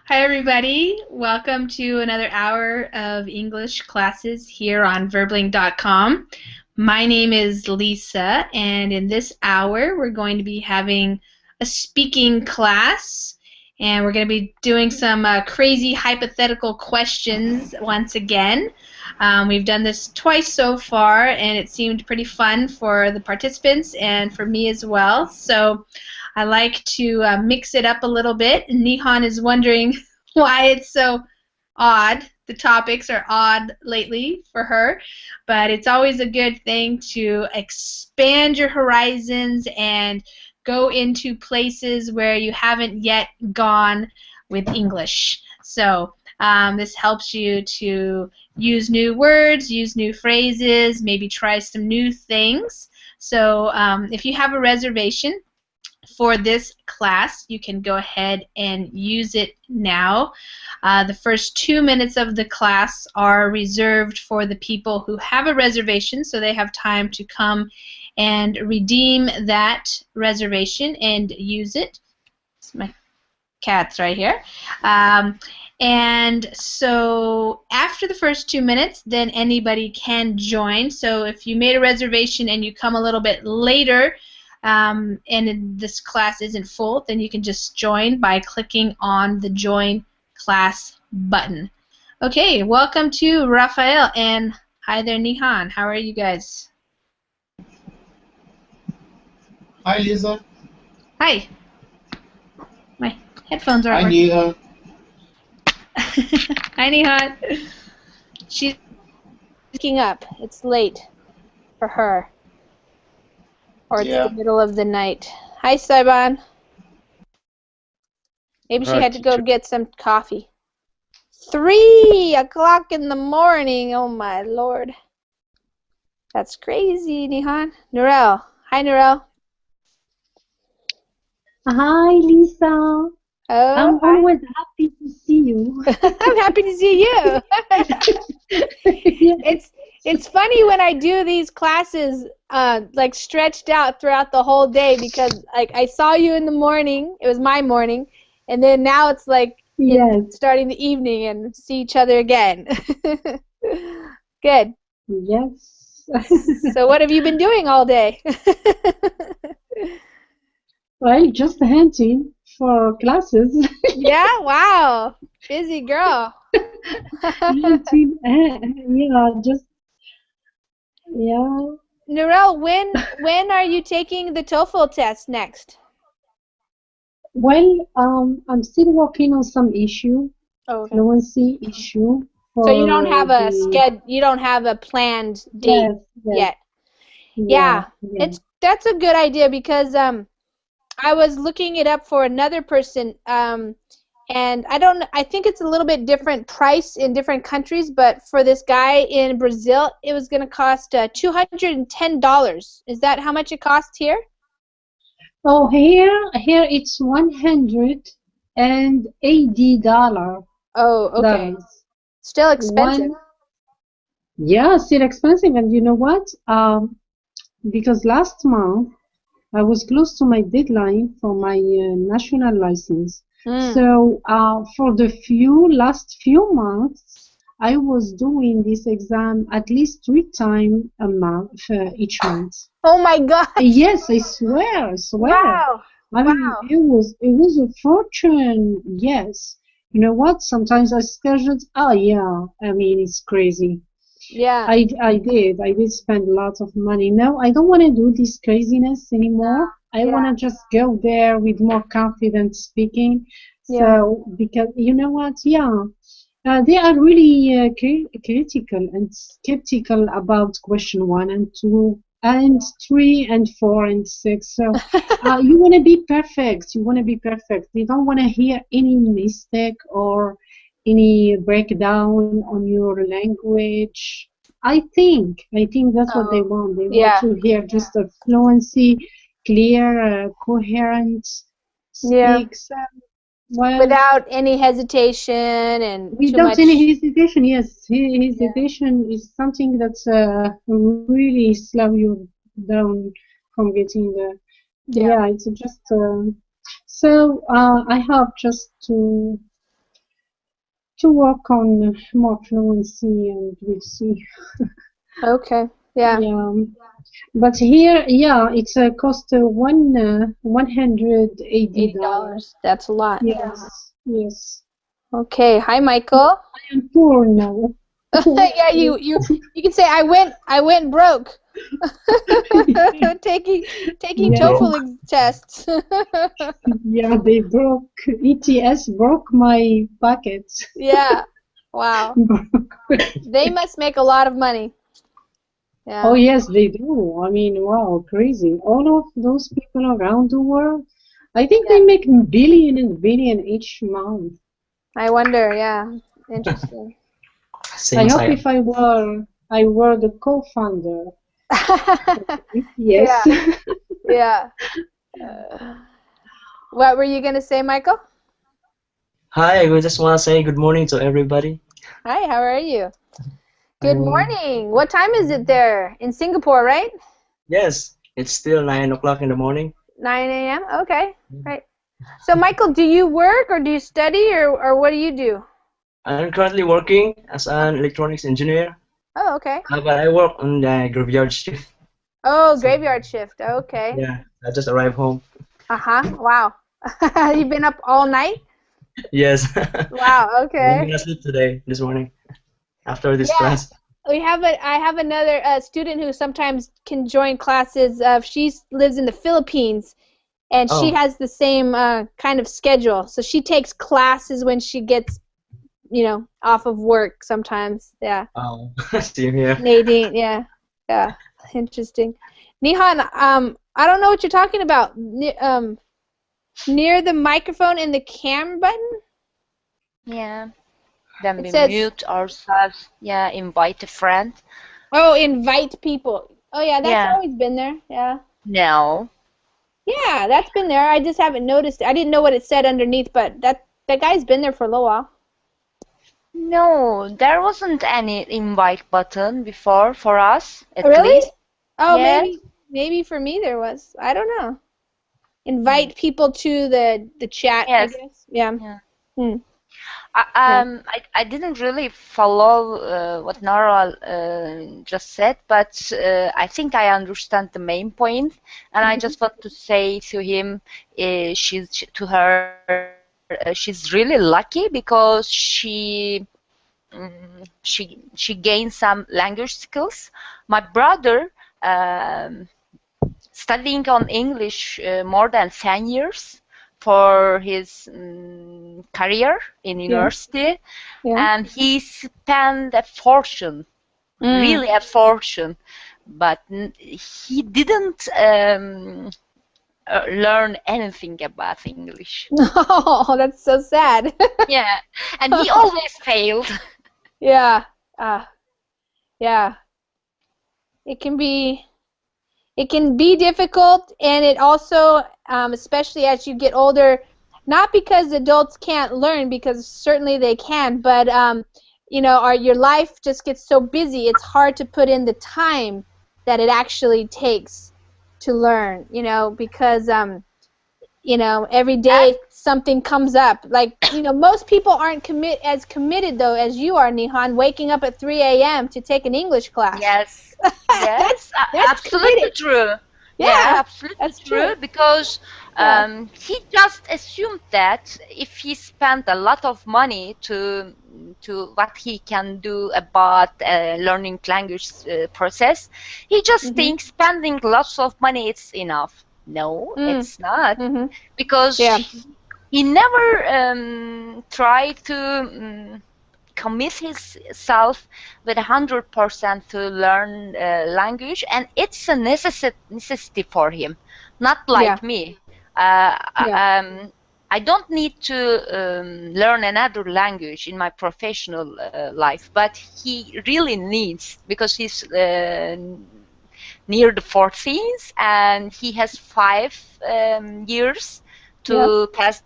Hi, everybody. Welcome to another hour of English classes here on Verbling.com. My name is Lisa, and in this hour, we're going to be having a speaking class, and we're going to be doing some crazy hypothetical questions once again. We've done this twice so far, and it seemed pretty fun for the participants and for me as well. So I like to mix it up a little bit. And Nihan is wondering why it's so odd. The topics are odd lately for her, but it's always a good thing to expand your horizons and go into places where you haven't yet gone with English. So this helps you to use new words, use new phrases, maybe try some new things. So if you have a reservation for this class, you can go ahead and use it now. The first 2 minutes of the class are reserved for the people who have a reservation, so they have time to come and redeem that reservation and use it. My cat's right here. And so after the first 2 minutes, then anybody can join. So if you made a reservation and you come a little bit later, and this class isn't full, then you can just join by clicking on the Join Class button. Okay, welcome to Rafael, and hi there, Nihan. How are you guys? Hi, Lisa. Hi. My headphones aren't Hi, working. Neha. Hi, Nihan. She's waking up. It's late for her. Or it's the middle of the night. Hi, Saiban. Maybe she had to go get some coffee. 3 o'clock in the morning. Oh, my Lord. That's crazy, Nihan. Nurel. Hi, Nurel. Hi, Lisa. Oh, I'm hi. always happy to see you. I'm happy to see you. Yeah. It's funny when I do these classes like stretched out throughout the whole day, because like I saw you in the morning, it was my morning, and then now it's like Yes. starting the evening and see each other again. Good. Yes. So what have you been doing all day? Well, just hunting for classes. Yeah, wow. Busy girl. Hunting, yeah. Nurel, when are you taking the TOEFL test next? Well, I'm still working on some issue, Okay. fluency issue. So you don't have a the you don't have a planned date yes, yet. yeah. That's a good idea, because I was looking it up for another person, and I think it's a little bit different price in different countries, but for this guy in Brazil, it was going to cost $210. Is that how much it costs here? Oh, here it's $180. Oh, okay. Still expensive. Yeah, still expensive. And you know what? Because last month I was close to my deadline for my national license. So for the last few months, I was doing this exam at least 3 times a month, each month. Oh my God! Yes, I swear. Wow! I mean, it was a fortune. Yes. You know what? Sometimes I scheduled. Oh yeah. I mean, it's crazy. Yeah. I did spend lots of money. No, I don't want to do this craziness anymore. I want to just go there with more confidence speaking. So, because you know what? Yeah, they are really critical and skeptical about question 1 and 2 and 3 and 4 and 6. So you want to be perfect. You want to be perfect. They don't want to hear any mistake or any breakdown on your language. I think that's what they want. They want to hear just a fluency, clear, coherent speaks. Well, without any hesitation and without any hesitation. Yes, hesitation is something that's really slow you down from getting the. Yeah, it's just. So I have just to to work on more fluency, and we'll see. Okay. Yeah. Yeah. But here, yeah, it's a cost $180. $80. That's a lot. Yes, yes. Okay. Hi, Michael. I'm poor now. Yeah, you can say I went broke. taking Yeah, TOEFL tests. yeah, they broke. ETS broke my pockets. Yeah. Wow. They must make a lot of money. Yeah. Oh yes, they do. I mean, wow, crazy. All of those people around the world, I think they make billion and billion each month. I wonder. Yeah. Interesting. Same I as hope I am. if I were the co-founder. Yeah. Yes. Yeah. What were you gonna say, Michael? Hi, I just want to say good morning to everybody. Hi. How are you? Good Um, morning. What time is it there in Singapore? Right? yes, it's still 9 o'clock in the morning. 9 a.m. Okay. Right. So, Michael, do you work or do you study or what do you do? I'm currently working as an electronics engineer, Oh, okay. but I work on the graveyard shift. Oh, So, graveyard shift. Okay. yeah, I just arrived home. Uh-huh. Wow. You've been up all night? Yes. Wow. I'm Okay. gonna sleep today, this morning, after this Yeah. class. I have another student who sometimes can join classes. She lives in the Philippines, and she Oh, has the same kind of schedule. So she takes classes when she gets, off of work sometimes. Yeah. oh, same here. Nadine, yeah. Yeah. Interesting. Nihan, I don't know what you're talking about. Near the microphone and the camera button, Yeah. Then it we says, mute ourselves. Yeah, invite a friend. oh, invite people. Oh, yeah, that's Yeah. always been there. Yeah. No. Yeah, that's been there. I just haven't noticed it. I didn't know what it said underneath, but that guy's been there for a little while. No, there wasn't any invite button before for us, at Really? least. Oh, Yes. maybe for me there was. I don't know. Invite people to the chat, I Yes. guess. Yeah. Yeah. Hmm. I, Yeah. I didn't really follow what Nora just said, but I think I understand the main point, and I just want to say to him, she's really lucky because she gained some language skills. My brother studying on English more than 10 years for his career in university, Yeah. and he spent a fortune, really a fortune, but he didn't learn anything about English. Oh, that's so sad. Yeah, and he always failed. Yeah. Yeah. It can be difficult, and it also, especially as you get older, not because adults can't learn, because certainly they can, but your life just gets so busy. It's hard to put in the time that it actually takes to learn. Because every day something comes up. Like, most people aren't as committed though as you are, Nihan, waking up at 3 a.m. to take an English class. Yes, yes, That's absolutely committed. true. Yeah, Absolutely that's true. true. Because Yeah. he just assumed that if he spent a lot of money to what he can do about learning language process, he just thinks spending lots of money it's enough. No, it's not, because Yeah. he never tried to commit himself with 100% to learn language, and it's a necessity for him, not like me. I don't need to learn another language in my professional life, but he really needs, because he's near the 14th and he has 5 years to pass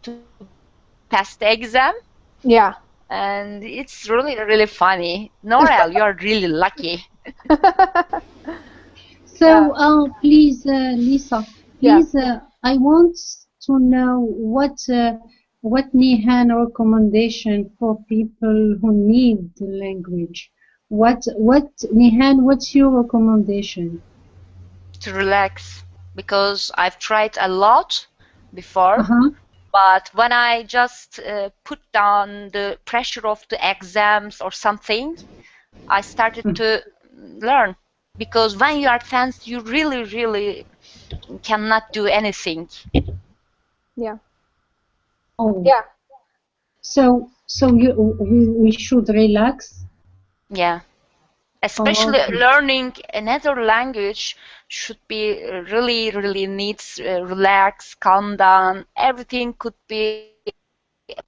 the exam. Yeah. And it's really, really funny. Norel, you are really lucky. So, please, Lisa, please, I want to know what what Nihan recommendation for people who need the language? What Nihan? What's your recommendation? To relax, because I've tried a lot before, Uh-huh. but when I just put down the pressure of the exams or something, I started to learn. Because when you are tense, you really, really cannot do anything. Yeah. Oh. Yeah. So we should relax. Yeah. Especially Okay. learning another language should be really, really needs relax, calm down. Everything could be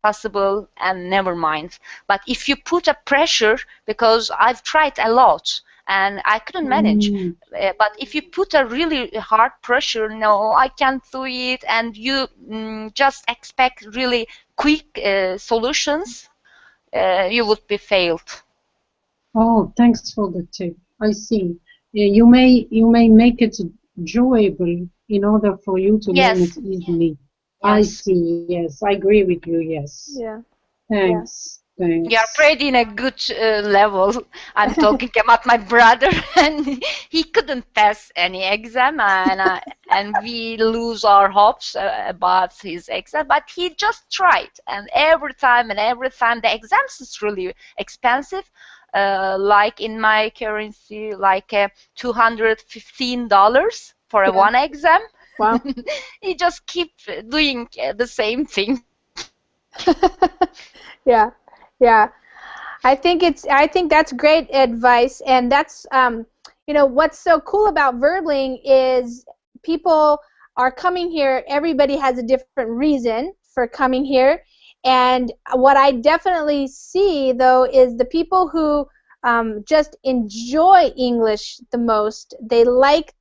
possible and never mind. But if you put a pressure, because I've tried a lot and I couldn't manage. Mm. But if you put a really hard pressure, no, I can't do it, and you just expect really quick solutions, you would be failed. Oh, thanks for the tip. I see. You may make it enjoyable in order for you to learn Yes, it easily. I yes. see. Yes, I agree with you. Yes. Yeah. Thanks. You are Thanks. pretty in a good level. I'm talking about my brother, and he couldn't pass any exam, and we lose our hopes about his exam. But he just tried, and every time the exams is really expensive. Like in my currency, like $215 for a Yeah. one exam. Wow. He just keep doing the same thing. Yeah. Yeah. I think that's great advice, and that's what's so cool about Verbling is people are coming here. Everybody has a different reason for coming here, and what I definitely see though is the people who just enjoy English the most. They like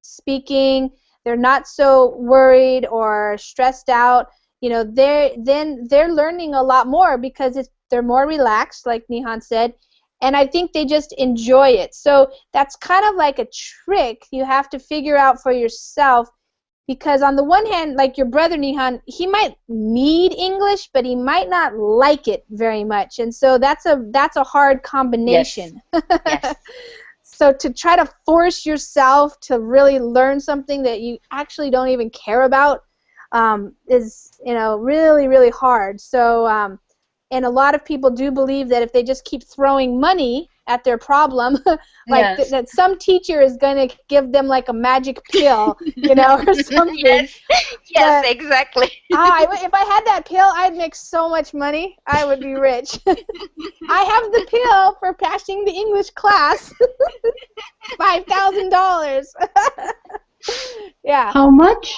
speaking. They're not so worried or stressed out. They're learning a lot more because they're more relaxed, like Nihan said, and I think they just enjoy it. So that's kind of like a trick you have to figure out for yourself, because on the one hand, like your brother Nihan, he might need English, but he might not like it very much, and so that's a hard combination. Yes. So to try to force yourself to really learn something that you actually don't even care about is really, really hard. So and a lot of people do believe that if they just keep throwing money at their problem, like Yes. that some teacher is going to give them like a magic pill, or something. Yes, yes, exactly. If I had that pill, I'd make so much money. I would be rich. I have the pill for passing the English class. $5,000. Yeah. How much?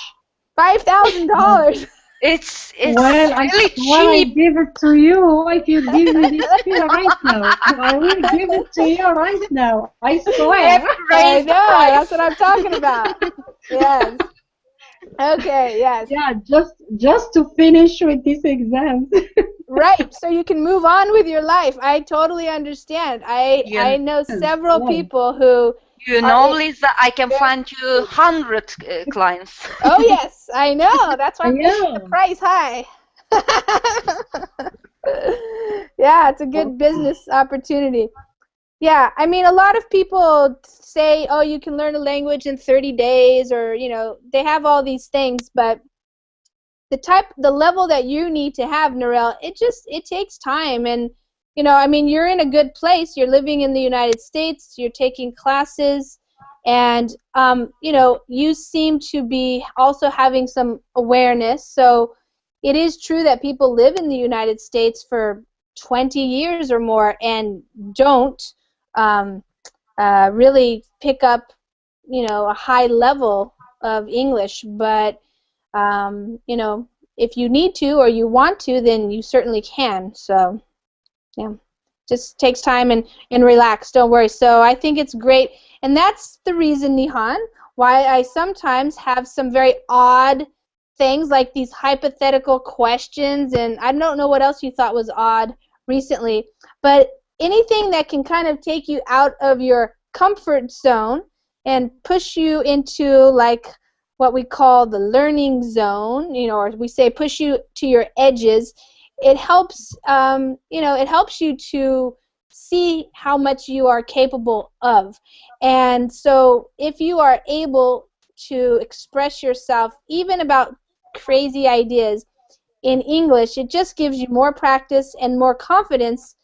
$5,000. It's Well, really I cheap. give it to you. If you give me this pill right now, I will give it to you right now. I swear. I Raise the know. price. That's what I'm talking about. Yes. Okay. Yes. Yeah, just to finish with this exam. Right. So you can move on with your life. I totally understand. I know several Yeah. people who. You know, Lisa, I can find you 100 clients. Oh yes, I know. That's why I'm making the Yeah. price high. Yeah, it's a good business opportunity. Yeah, I mean, a lot of people say, oh, you can learn a language in 30 days, or they have all these things, but the level that you need to have, Narelle, it takes time. And I mean, you're in a good place. You're living in the United States. You're taking classes, and you seem to be also having some awareness. So it is true that people live in the United States for 20 years or more and don't really pick up a high level of English. But if you need to or you want to, then you certainly can. So yeah, just takes time and relax. Don't worry. So I think it's great, and that's the reason, Nihan, why I sometimes have some very odd things like these hypothetical questions, and I don't know what else you thought was odd recently, but anything that can kind of take you out of your comfort zone and push you into like what we call the learning zone, or we say push you to your edges, it helps, it helps you to see how much you are capable of. And so if you are able to express yourself even about crazy ideas in English, it just gives you more practice and more confidence.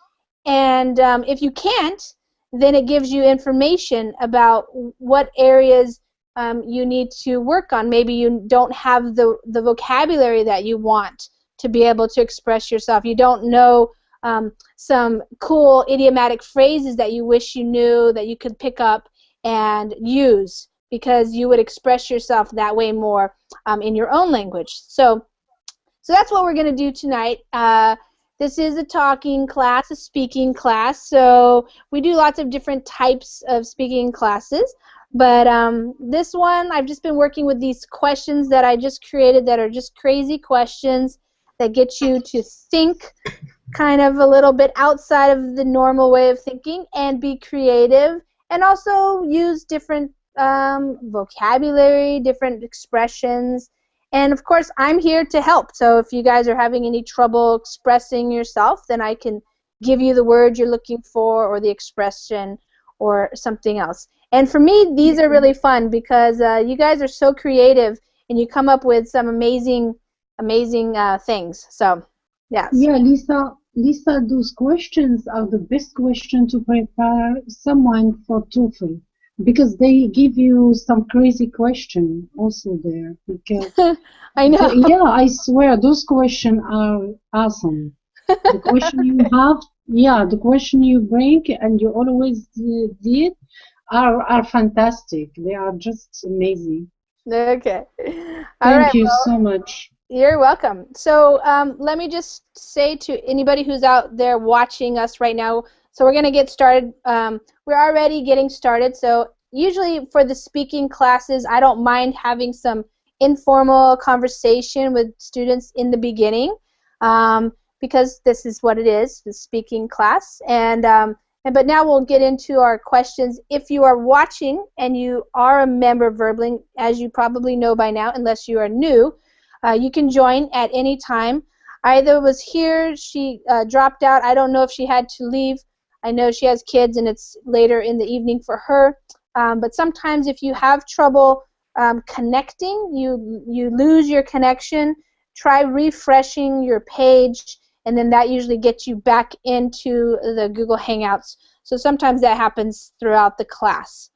And if you can't, then it gives you information about what areas you need to work on. Maybe you don't have the vocabulary that you want to be able to express yourself. You don't know some cool idiomatic phrases that you wish you knew that you could pick up and use, because you would express yourself that way more in your own language. So that's what we're going to do tonight. This is a talking class, a speaking class. So we do lots of different types of speaking classes. But this one, I've just been working with these questions that I just created that are just crazy questions that get you to think kind of a little bit outside of the normal way of thinking and be creative, and also use different vocabulary, different expressions. And of course, I'm here to help. So if you guys are having any trouble expressing yourself, then I can give you the word you're looking for, or the expression, or something else. And for me, these are really fun because you guys are so creative and you come up with some amazing things. So, yes. Yeah, Lisa, those questions are the best question to prepare someone for TOEFL, because they give you some crazy question also there. Because I know. Yeah, I swear those questions are awesome. The question you have, the question you bring and you always did are fantastic. They are just amazing. Okay. Thank you so much. You're welcome. So let me just say to anybody who's out there watching us right now, so we're going to get started. We're already getting started. So usually for the speaking classes, I don't mind having some informal conversation with students in the beginning, because this is what it is, the speaking class. But now we'll get into our questions. If you are watching and you are a member of Verbling, as you probably know by now, unless you are new, you can join at any time. Either was here, she dropped out. I don't know if she had to leave. I know she has kids and it's later in the evening for her. But sometimes if you have trouble connecting, you lose your connection, try refreshing your page, and then that usually gets you back into the Google Hangouts. So sometimes that happens throughout the class.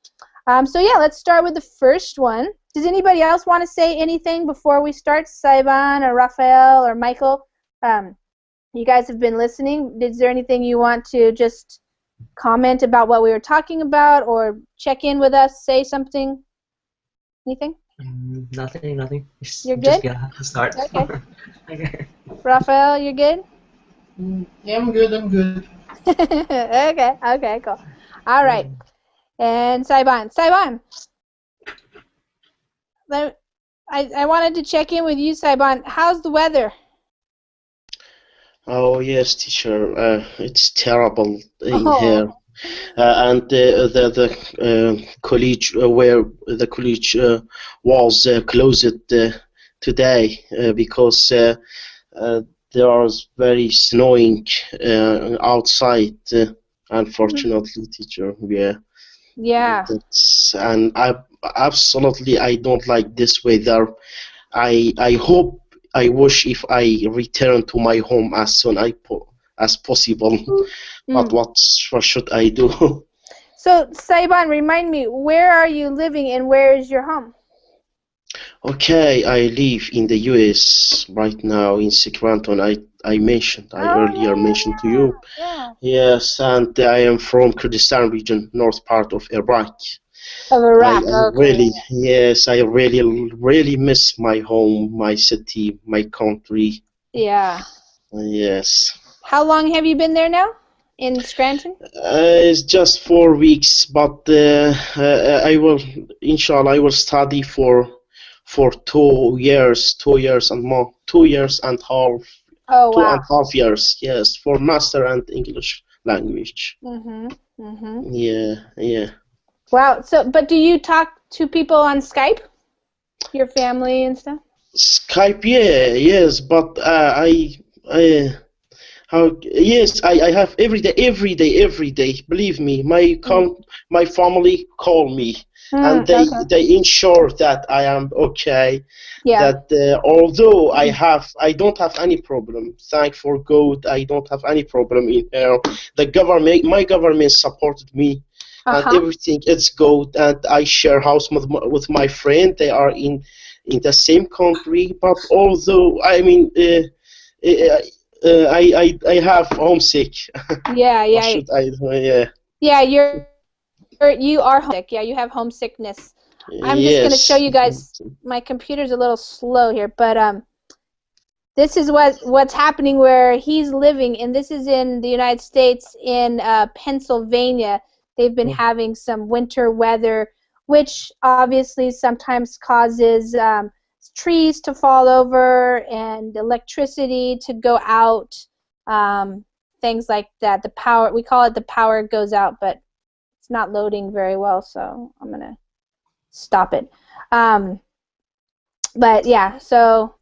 So yeah, let's start with the first one. Does anybody else want to say anything before we start? Saiban or Raphael or Michael? You guys have been listening. Is there anything you want to just comment about what we were talking about, or check in with us, say something? Anything? Nothing. You're good? Just gonna start. Okay. Okay. Raphael, you're good? Yeah, I'm good. Okay, cool. All right. And Saiban. I wanted to check in with you, Saiban. How's the weather? Oh yes, teacher. It's terrible in here, and the college where the college was closed today because there was very snowing outside. Unfortunately, teacher. Yeah. And I don't like this weather. I wish if I return to my home as soon as possible. But what should I do? So Saiban, remind me, where are you living and where is your home? Okay, I live in the US right now in Scranton. I earlier mentioned to you. Yeah. Yes, and I am from Kurdistan region, north part of Iraq. Of Iraq. I really miss my home, my city, my country. Yeah. Yes. How long have you been there now? In Scranton? It's just 4 weeks, but I will, inshallah, I will study for 2 years, 2 years and more, 2 years and half. Oh, wow. 2.5 years, yes, for master and English language. Yeah. Wow. So, but do you talk to people on Skype? your family and stuff? Skype, yeah, yes, but I have every day. Believe me, my family call me, and Okay. they ensure that I am okay. Yeah. That although I don't have any problem. Thank for God, I don't have any problem in here. My government supported me, and everything is good. And I share house with my friend. They are in the same country, but although I have homesick. Yeah, What yeah. should I do? Yeah. Yeah, you are homesick. Yeah, you have homesickness. I'm just going to show Yes. you guys. My computer's a little slow here, but this is what's happening where he's living, and this is in the United States, in Pennsylvania. They've been having some winter weather, which obviously sometimes causes trees to fall over and electricity to go out, things like that. The power, we call it the power goes out, but it's not loading very well, so I'm going to stop it. But yeah, so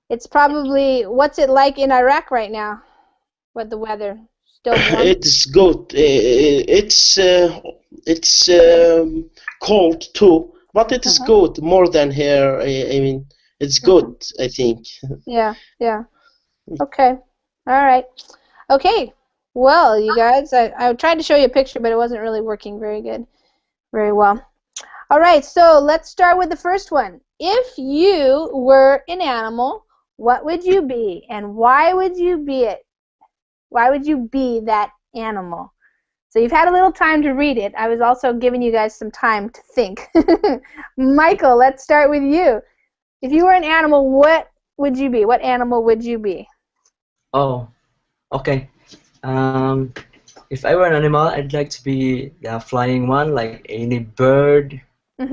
it's probably, what's it like in Iraq right now? What the weather? Still warm? It's good. It's cold too, but it is good more than here. I mean, it's good. I think. Yeah, yeah. Okay. All right. Okay. Well, you guys, I tried to show you a picture, but it wasn't really working very well. All right, so let's start with the first one. If you were an animal, what would you be, and why would you be it? Why would you be that animal? So you've had a little time to read it. I was also giving you guys some time to think. Michael, let's start with you. If you were an animal, what would you be? What animal would you be? Oh, okay. If I were an animal, I'd like to be the flying one, like any bird or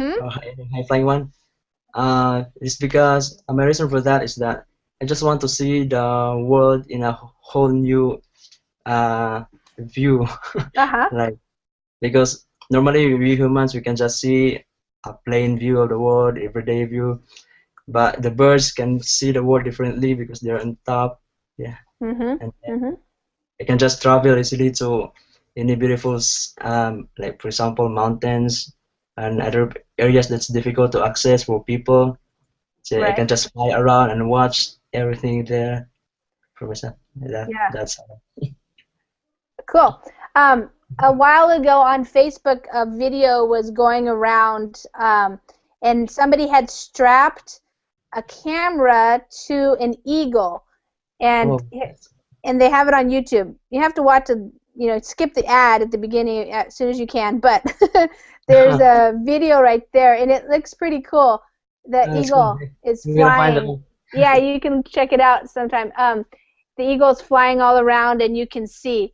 any high-flying one. It's because my reason for that is that I just want to see the world in a whole new view. Like, because normally we humans, we can just see a plain view of the world, everyday view, but the birds can see the world differently because they're on top. Yeah. And they can just travel easily to any beautiful, like for example, mountains and other areas that's difficult to access for people. So I can just fly around and watch everything there for myself. That's cool. A while ago on Facebook, a video was going around, and somebody had strapped a camera to an eagle, and they have it on YouTube. You have to watch skip the ad at the beginning as soon as you can, but there's a video right there, and it looks pretty cool. The eagle is flying. Yeah, you can check it out sometime. The eagle's flying all around, and you can see,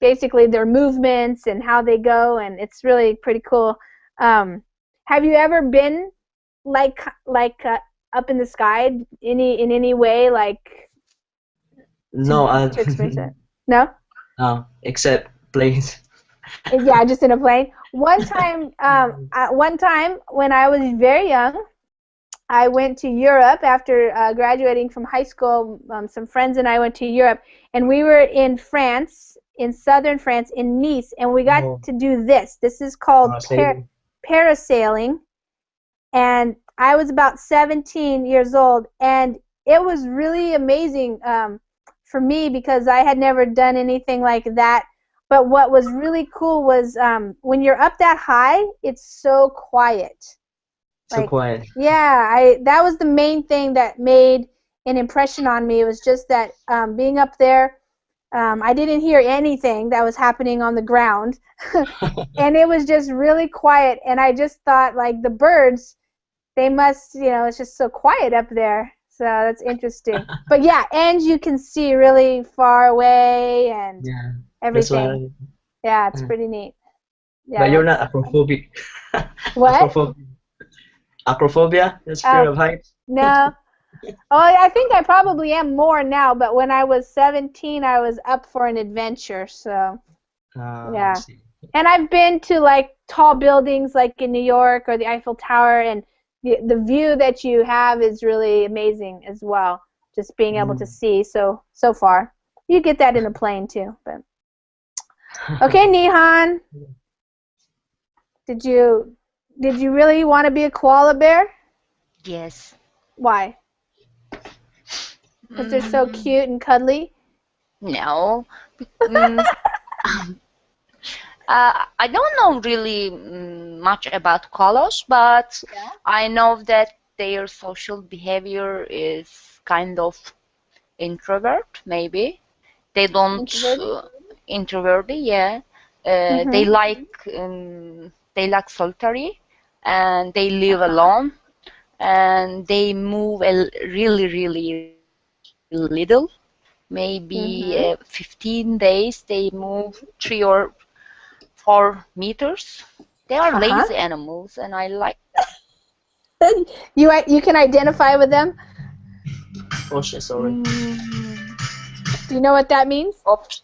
basically their movements and how they go, and it's really pretty cool. Have you ever been like up in the sky in any way, like no, to experience it? No? No, except planes. Yeah, just in a plane. One time when I was very young, I went to Europe after graduating from high school. Some friends and I went to Europe, and we were in France, in southern France, in Nice, and we got to do this. This is called parasailing, and I was about 17 years old, and it was really amazing for me because I had never done anything like that. But what was really cool was when you're up that high, it's so quiet. So quiet. Yeah, that was the main thing that made an impression on me. It was just that being up there, I didn't hear anything that was happening on the ground, and it was just really quiet. And I just thought, like, the birds, they must, it's just so quiet up there. So that's interesting. But yeah, and you can see really far away and everything. Yeah, it's pretty neat. Yeah, but you're not acrophobic. What? Acrophobia? That's fear of heights? No. Oh, I think I probably am more now, but when I was 17, I was up for an adventure, so yeah. And I've been to like tall buildings like in New York or the Eiffel Tower, and the view that you have is really amazing as well. Just being able to see so far. You get that in a plane too, but okay, Nihan. Did you really want to be a koala bear? Yes. Why? Because they're so cute and cuddly? No. Mm, I don't know really much about koalas, but I know that their social behavior is kind of introvert, maybe. They don't introverted, yeah. They like solitary, and they live alone, and they move really, really little. Maybe 15 days they move 3 or 4 meters. They are lazy animals, and I like them. You can identify with them? Oh shit, sorry. Do you know what that means? Oops.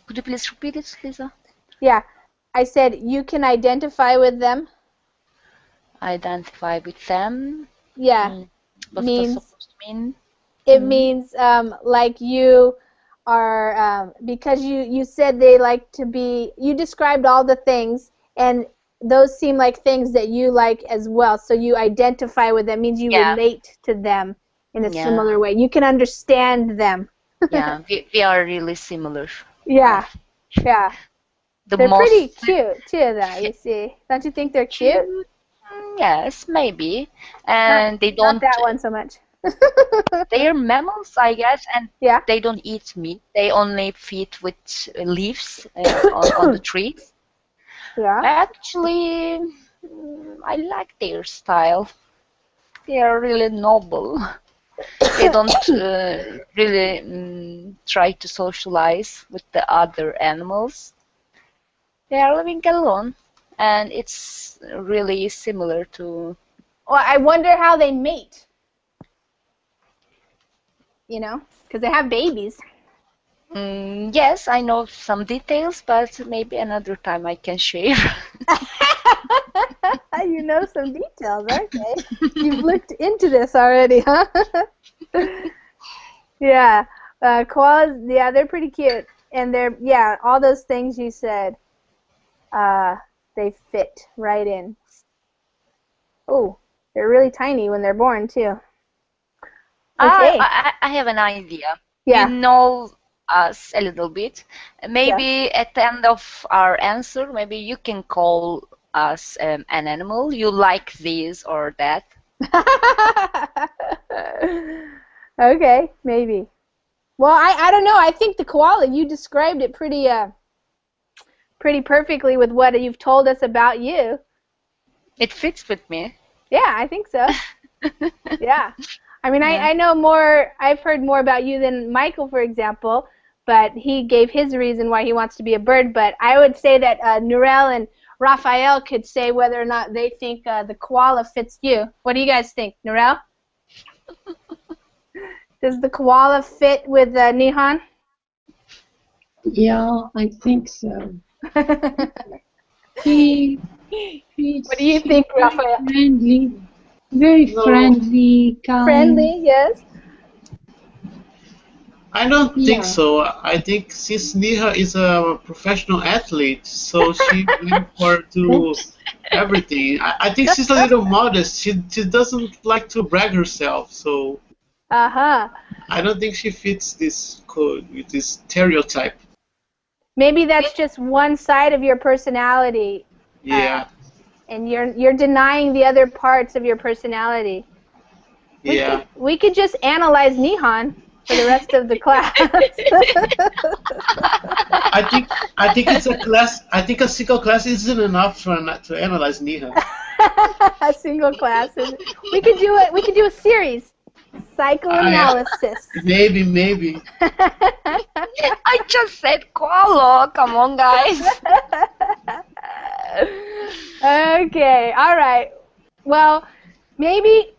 Could you please repeat it, Lisa? Yeah. I said you can identify with them. Identify with them? Yeah. What's that supposed to mean? It means like you are, because you said they like to be, you described all the things, and those seem like things that you like as well. So you identify with them, means you relate to them in a similar way. You can understand them. Yeah, we are really similar. Yeah, yeah. They're pretty cute too, though, you see. Don't you think they're cute? Yes, maybe. And they don't... Not that one so much. They are mammals, I guess, and they don't eat meat. They only feed with leaves on the trees. Yeah. Actually, I like their style. They are really noble. They don't really try to socialize with the other animals. They are living alone, and it's really similar to... Well, I wonder how they mate. You know, because they have babies. Yes, I know some details, but maybe another time I can share. You know some details, okay. You've looked into this already, huh? Yeah. Koalas, yeah, they're pretty cute. And they're, all those things you said, they fit right in. Oh, they're really tiny when they're born, too. Okay. I have an idea. Yeah. You know us a little bit. Maybe at the end of our answer, maybe you can call us an animal. You like this or that. Okay, maybe. Well, I don't know. I think the koala, you described it pretty perfectly with what you've told us about you. It fits with me. Yeah, I think so. Yeah. I mean, I know more, I've heard more about you than Michael, for example, but he gave his reason why he wants to be a bird. But I would say that Nurel and Raphael could say whether or not they think the koala fits you. What do you guys think, Nurel? Does the koala fit with Nihan? Yeah, I think so. What do you think, Raphael? Friendly. Very friendly, kind. Friendly, yes. I don't think so. I think since Neha is a professional athlete, so she went for to everything. I think she's a little modest. She doesn't like to brag herself, so I don't think she fits this code with this stereotype. Maybe that's just one side of your personality. Yeah. And you're denying the other parts of your personality. Yeah. We could just analyze Nihan for the rest of the class. I think it's a class. I think a single class isn't enough to analyze Nihan. A single class. We could do it. We could do a series. Psychoanalysis. Maybe. I just said koala. Come on, guys. Okay. All right. Well, maybe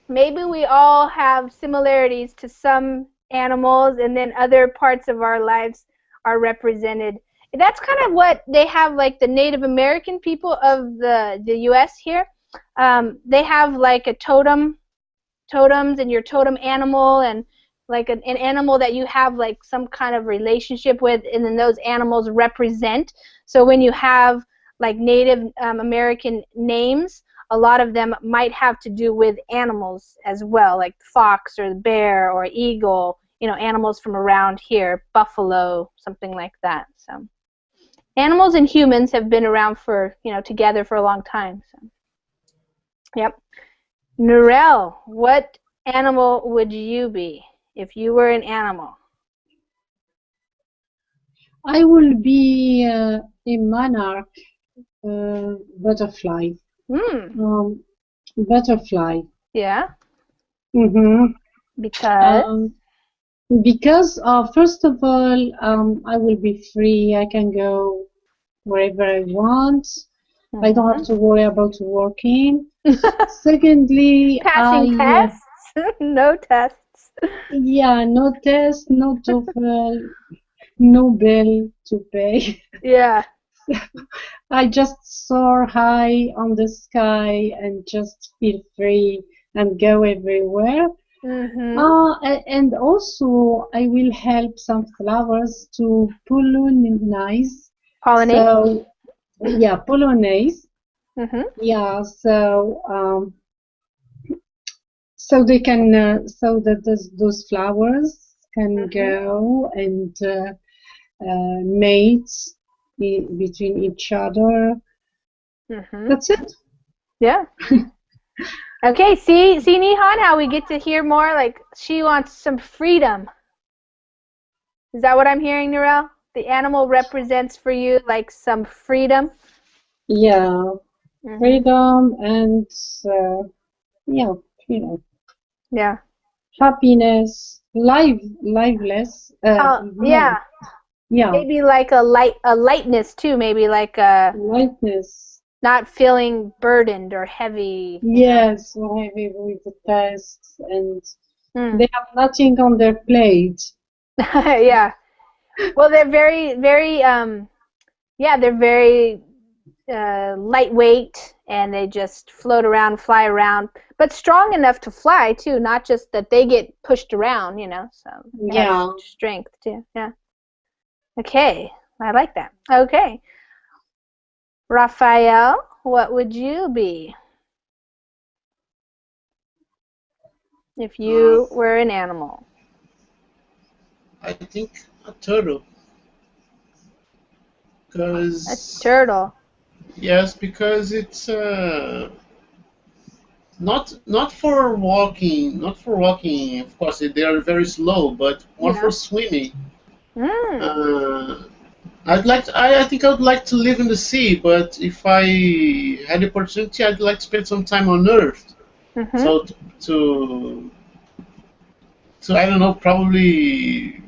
we all have similarities to some animals, and then other parts of our lives are represented. That's kind of what they have, like the Native American people of the U.S. here. They have like a totems and your totem animal and like an animal that you have like some kind of relationship with, and then those animals represent. So when you have like Native American names, a lot of them might have to do with animals as well, like the fox or the bear or eagle, you know, animals from around here, buffalo, something like that. So animals and humans have been around for, you know, together for a long time. So, yep. Narelle, what animal would you be if you were an animal? I will be a monarch, butterfly. Butterfly. Yeah. Mm-hmm. Because? First of all, I will be free. I can go wherever I want. I don't have to worry about working. Secondly, passing tests? No tests. Yeah, no test, no TOEFL, no bill to pay. Yeah. I just soar high on the sky and just feel free and go everywhere. And also, I will help some flowers to pollinize. Pollinate? So, yeah, pollinize. Yeah, so they can, so that those flowers can go and mate between each other. That's it. Yeah. Okay, see, Nihon, how we get to hear more? Like, she wants some freedom. Is that what I'm hearing, Narelle? The animal represents for you, like, some freedom? Yeah, freedom and, yeah, freedom. Yeah. Happiness, liveless. Yeah. Yeah. Maybe like a lightness, too, maybe like a... Lightness. Not feeling burdened or heavy. Yes, or heavy with the tasks, and they have nothing on their plate. Yeah. Well, they're very, very, yeah, they're very lightweight, and they just float around, fly around, but strong enough to fly, too, not just that they get pushed around, you know, so they have strength, too. Yeah. Okay, I like that. Okay. Raphael, what would you be if you were an animal? I think a turtle. Because a turtle. Yes, because it's not for walking. Not for walking. Of course, they are very slow, but more for swimming. I think I would like to live in the sea, but if I had the opportunity, I'd like to spend some time on Earth. So to I don't know, probably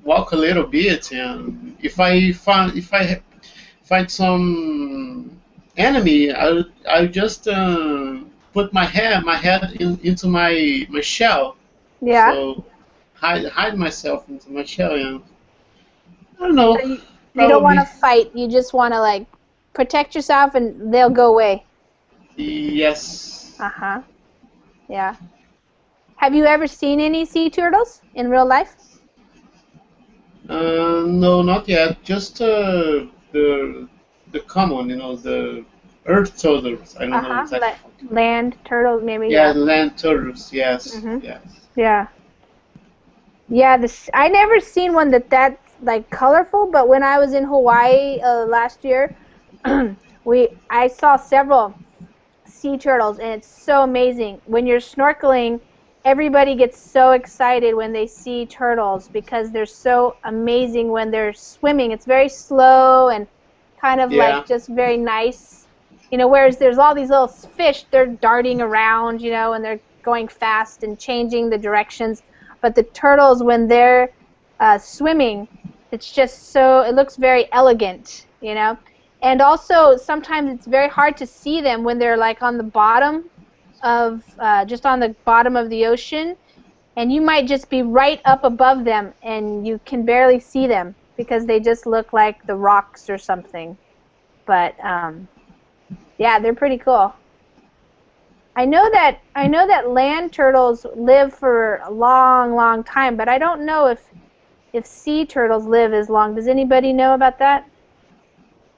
walk a little bit, and if I find some enemy, I just put my head into my shell. Yeah. So hide myself into my shell, and I don't know. So you don't want to fight. You just want to like protect yourself, and they'll go away. Yes. Yeah. Have you ever seen any sea turtles in real life? No, not yet. Just the common, you know, the earth turtles. I don't know exactly. Land turtles, maybe. Yeah, land turtles. Yes. Yes. Yeah. Yeah. I never seen one that's like colorful, but when I was in Hawaii last year, I saw several sea turtles, and it's so amazing. When you're snorkeling, everybody gets so excited when they see turtles because they're so amazing when they're swimming. It's very slow and kind of like just very nice, you know, whereas there's all these little fish, they're darting around, you know, and they're going fast and changing the directions. But the turtles, when they're swimming, it's just so, it looks very elegant, you know. And also, sometimes it's very hard to see them when they're like on the bottom of, just on the bottom of the ocean, and you might just be right up above them and you can barely see them. because they just look like the rocks or something. But yeah, they're pretty cool. I know that land turtles live for a long, long time, but I don't know if sea turtles live as long. Does anybody know about that?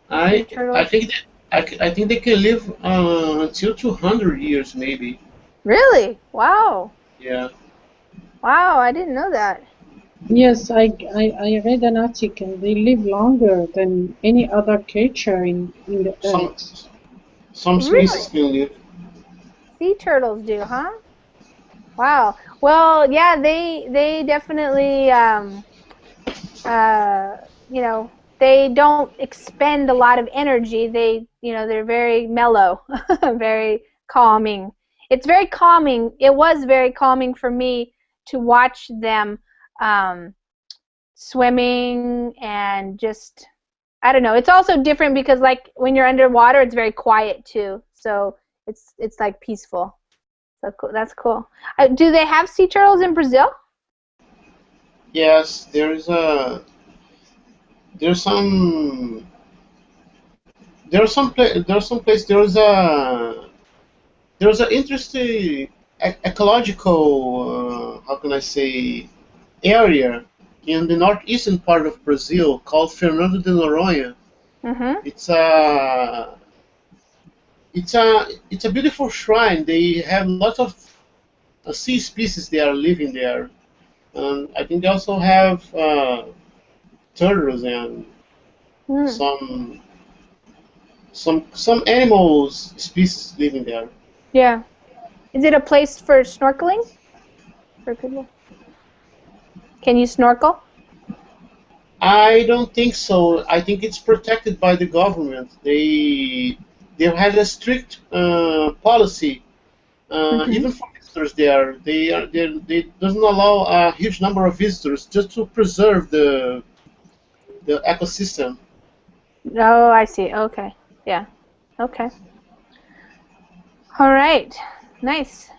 I think I think they can live until 200 years maybe. Really? Wow. Yeah. Wow, I didn't know that. Yes, I read an article. They live longer than any other creature in the earth. Some species can live. Sea turtles do, huh? Wow. Well, yeah, they definitely you know, they don't expend a lot of energy. They're very mellow, very calming. It's very calming. It was very calming for me to watch them swimming and just, I don't know. It's also different because like when you're underwater, it's very quiet too. So it's like peaceful. So cool. That's cool. Do they have sea turtles in Brazil? Yes, there's some place there's an interesting ecological how can I say area in the northeastern part of Brazil called Fernando de Noronha. Mm-hmm. It's a beautiful shrine. They have lots of sea species that are living there. I think they also have turtles and some animals species living there. Yeah. Is it a place for snorkeling for people? Can you snorkel? I don't think so. I think it's protected by the government. They have a strict policy, even for visitors there. They doesn't allow a huge number of visitors just to preserve the ecosystem. Oh, I see. Okay. Yeah. Okay. All right. Nice.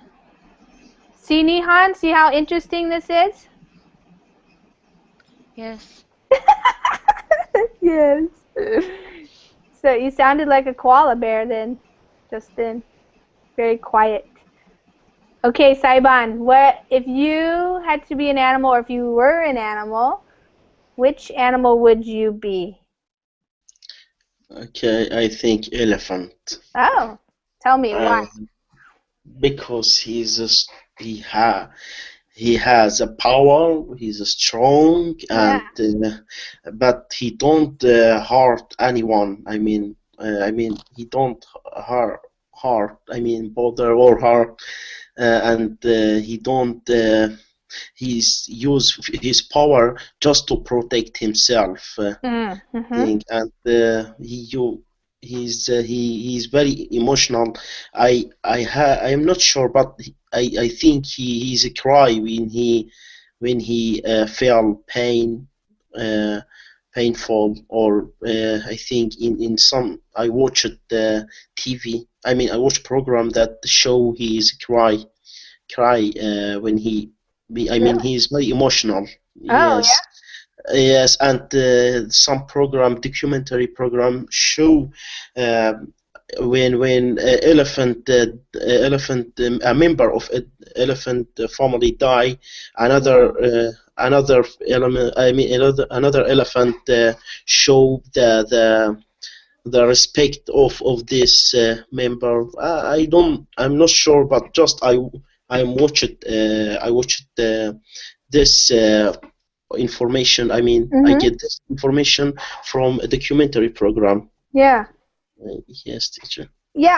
See, Nihan? See how interesting this is? Yes. Yes. So you sounded like a koala bear then, just then. Very quiet. Okay, Saiban, what if you had to be an animal or if you were an animal, which animal would you be? Okay, I think elephant. Oh, tell me why. Because he has a power. He's strong, and but he don't hurt anyone. I mean he don't hurt. I mean bother or hurt, and he don't. He's use his power just to protect himself. Thing, and he's very emotional. I am not sure, but I think he's a cry when he feel painful, or I think in some I watched the TV. I mean I watched program that show he's cry when he I mean he's very emotional. Oh, Yes. Yes, and some documentary program show when a member of elephant family die, another element. I mean another elephant show the respect of this member. I'm not sure, but just I watched this information. I mean, I get this information from a documentary program. Yeah. Yes, teacher. Yeah,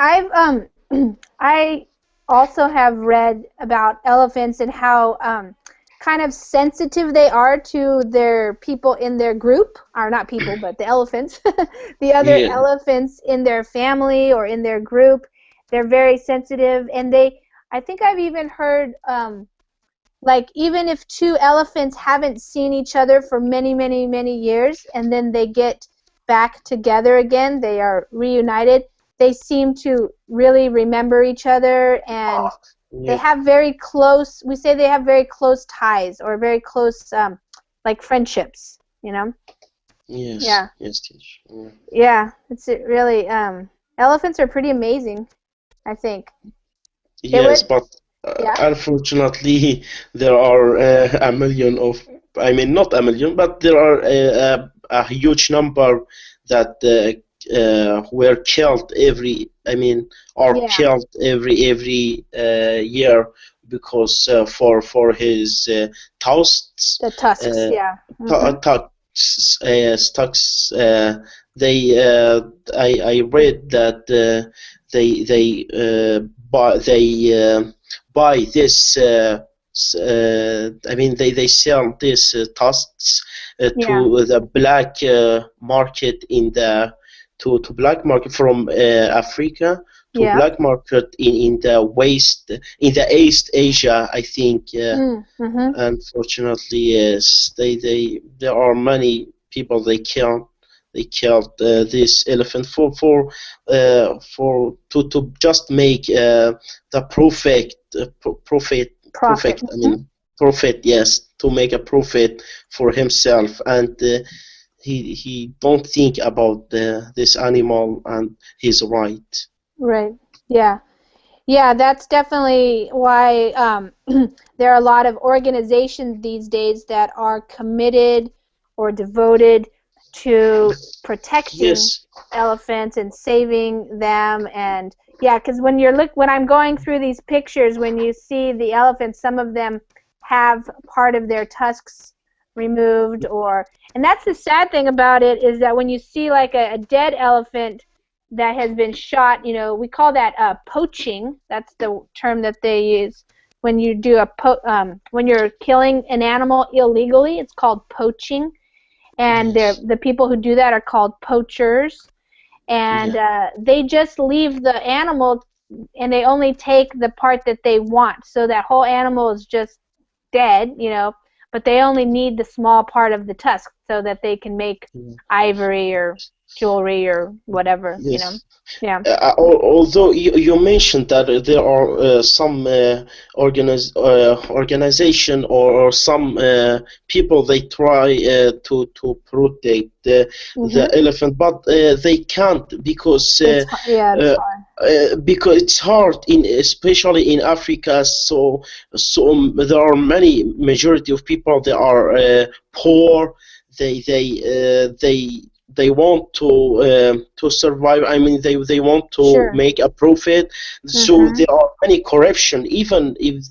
I also have read about elephants and how kind of sensitive they are to their people in their group, or not people, but the elephants, the other elephants in their family or in their group. They're very sensitive, and I think I've even heard like even if two elephants haven't seen each other for many, many, many years, and then they get back together again, they are reunited, they seem to really remember each other, and they have very close, we say they have very close ties, or very close like friendships, you know? Yes. Yeah. Yes, teacher. Yeah. Yeah. It's really elephants are pretty amazing, I think. Yes, but Yeah. unfortunately, there are a million of, I mean, not a million, but there are a huge number that were killed I mean, are Yeah. killed every year because for his tusks. The tusks, yeah. Stocks. I read that buy this. I mean, they sell these tusks to the black market to black market from Africa to black market in the East Asia, I think. Unfortunately, yes, there are many people they killed. They killed this elephant to just make the profit. I mean, profit. Yes, to make a profit for himself, and he don't think about this animal and his right. Right. Yeah. Yeah, that's definitely why there are a lot of organizations these days that are committed or devoted to protecting elephants and saving them. And yeah, because when I'm going through these pictures, when you see the elephants, some of them have part of their tusks removed, and that's the sad thing about it, is that when you see like a dead elephant that has been shot, we call that poaching. That's the term that they use when you do when you're killing an animal illegally. It's called poaching, and the people who do that are called poachers. And they just leave the animal, and they only take the part that they want. So that whole animal is just dead, but they only need the small part of the tusk so that they can make ivory or jewelry or whatever, Yeah. Although you mentioned that there are some organization or some people they try to protect the elephant, but they can't because because it's hard especially in Africa. So there are many majority of people that are poor. They want to survive. I mean, they want to make a profit. So there are many corruption, even if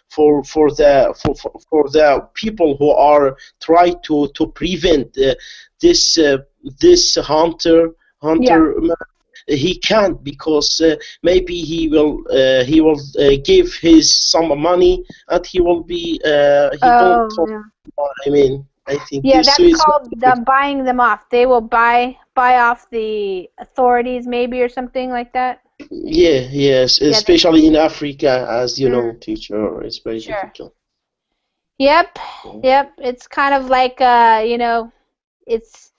for the people who are try to prevent this hunter. He can't, because maybe he will give his some money and he will be I mean, I think that's called buying them off. They will buy off the authorities, maybe, or something like that. Yes, especially in Africa, as you know, teacher, it's very difficult. Yep. It's kind of like it's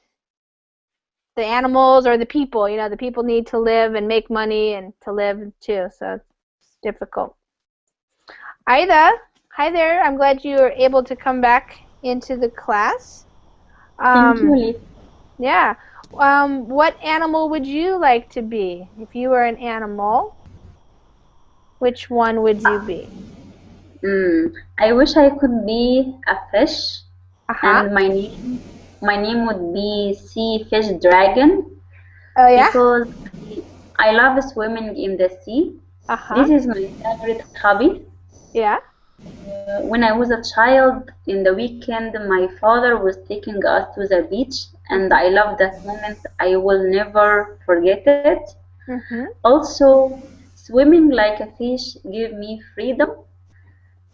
the animals or the people. The people need to live and make money and to live too, so it's difficult. Aida, hi there. I'm glad you were able to come back into the class. Thank you. Yeah. What animal would you like to be? If you were an animal, which one would you be? I wish I could be a fish, and my name would be Sea Fish Dragon. Oh yeah. Because I love swimming in the sea. This is my favorite hobby. Yeah. When I was a child, in the weekend, my father was taking us to the beach, and I love that moment. I will never forget it. Also, swimming like a fish gives me freedom,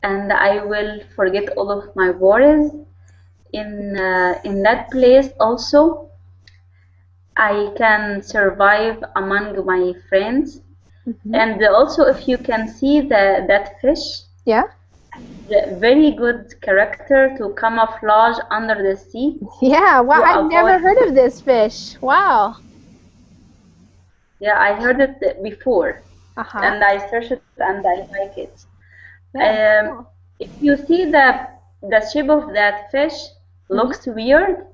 and I will forget all of my worries. In that place also, I can survive among my friends. And also, if you can see that fish, very good character to camouflage under the sea. Yeah, well, I've never heard of this fish. Wow. Yeah, I heard it before, and I searched it and I like it. If you see the shape of that fish looks weird,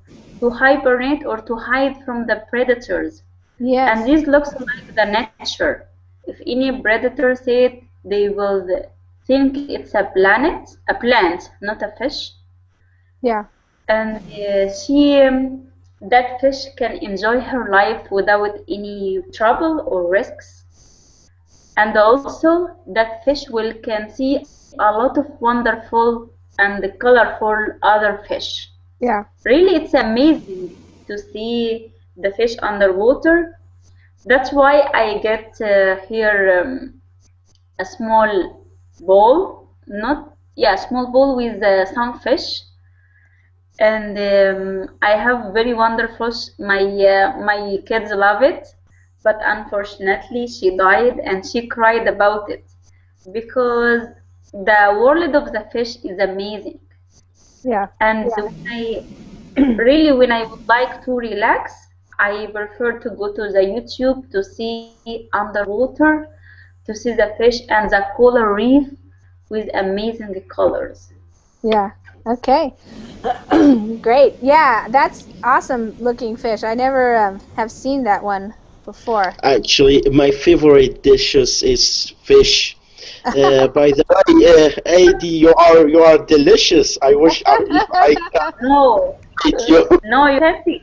to hibernate or to hide from the predators. Yes. And this looks like the nature. If any predator see it, they will think it's a plant, not a fish. Yeah. And that fish can enjoy her life without any trouble or risks. And also, that fish can see a lot of wonderful and colorful other fish. Yeah. Really, it's amazing to see the fish underwater. That's why I get here a small bowl, small bowl with some fish. And I have very wonderful. My kids love it, but unfortunately she died, and she cried about it because the world of the fish is amazing. Yeah. And when I would like to relax, I prefer to go to the YouTube to see underwater, to see the fish and the coral reef with amazing colors. Yeah. Okay. Great. Yeah, that's awesome looking fish. I never have seen that one before. Actually, my favorite dishes is fish. By the way, Adi, you are delicious. I wish I No. eat you. No, you have to.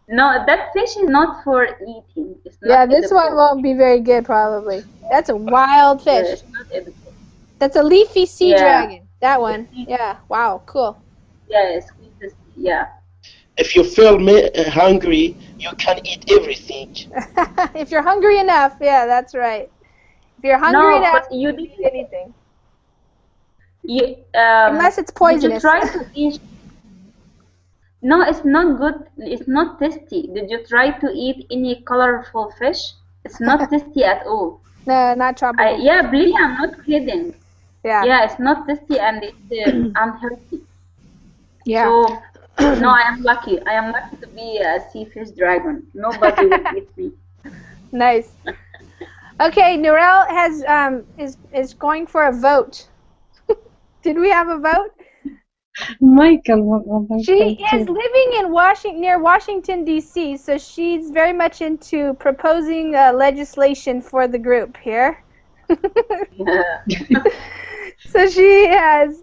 No, that fish is not for eating. It's not Yeah, this edible. one won't be very good probably. That's a wild Yeah, fish. it's not edible. That's a leafy sea Yeah. dragon. That one. Yeah. Wow. Cool. Yes, yeah. If you feel hungry, you can eat everything. If you're hungry enough, yeah, that's right. If you're hungry No, enough, but you you did. can eat anything. Unless it's poisonous. Did you try to eat? No, it's not good. It's not tasty. Did you try to eat any colorful fish? It's not tasty at all. No, not tropical. Yeah, believe me, I'm not kidding. Yeah. Yeah, it's not tasty and it's unhealthy. Yeah. So, no, I am lucky. I am lucky to be a sea fish dragon. Nobody will eat me. Nice. Okay, Narelle has is going for a vote. Did we have a vote? Michael. She is living in near Washington D.C., so she's very much into proposing legislation for the group here. So she has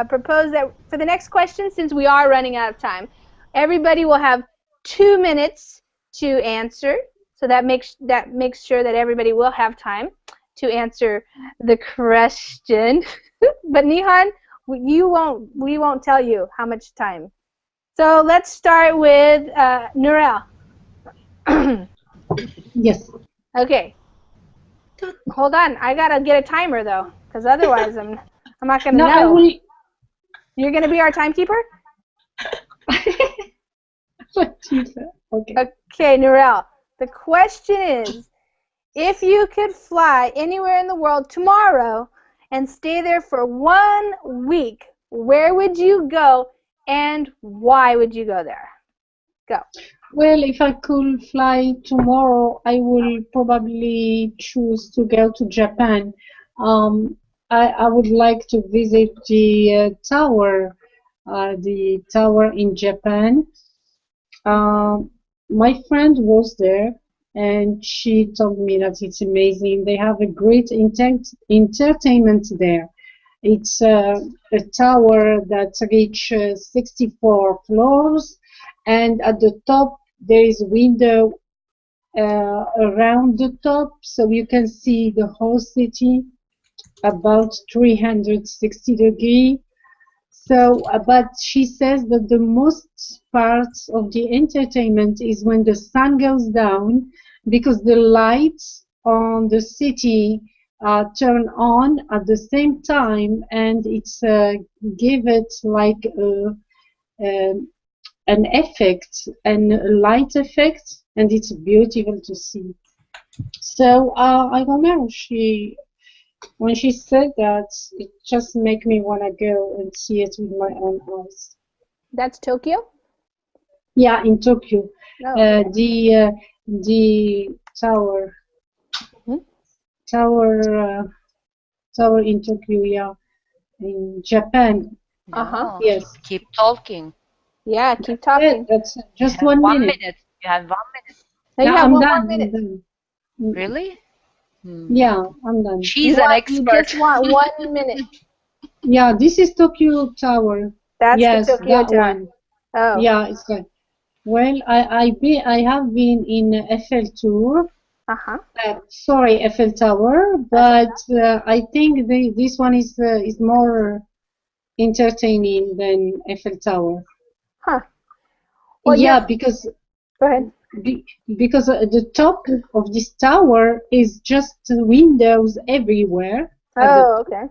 proposed that for the next question, since we are running out of time, everybody will have 2 minutes to answer. So that makes sure that everybody will have time to answer the question. But Nihan, we won't tell you how much time. So let's start with Narelle. Yes. Okay. Hold on, I gotta get a timer though, because otherwise I'm not gonna know. I will. You're gonna be our timekeeper? Okay. Okay, Narelle. The question is, if you could fly anywhere in the world tomorrow and stay there for 1 week, where would you go and why would you go there? Go. Well, if I could fly tomorrow, I will probably choose to go to Japan. I would like to visit the tower in Japan. My friend was there, and she told me that it's amazing. They have a great entertainment there. It's a tower that reaches 64 floors, and at the top there is a window around the top, so you can see the whole city about 360 degrees. So, but she says that the most part of the entertainment is when the sun goes down, because the lights on the city turn on at the same time, and it's give it like an effect, and a light effect, and it's beautiful to see. So I don't know. When she said that, it just made me want to go and see it with my own eyes. That's Tokyo? Yeah, in Tokyo. Oh, okay. The tower. Tower in Tokyo, yeah. In Japan. No. Yes. Keep talking. Yeah, keep talking. That's just You have 1 minute. You have 1 minute. No, you Yeah, have I'm one done. more minute. I'm done. Really? Yeah, I'm done. She's an You expert. just want 1 minute. Yeah, this is Tokyo Tower. That's Yes, the Tokyo that Tower. one. Oh. Yeah, it's good. Well, I have been in Eiffel Tour. Sorry, Eiffel Tower, but I think this one is more entertaining than Eiffel Tower. Huh. Well, yeah, because go ahead. Because the top of this tower is just windows everywhere. Oh, okay.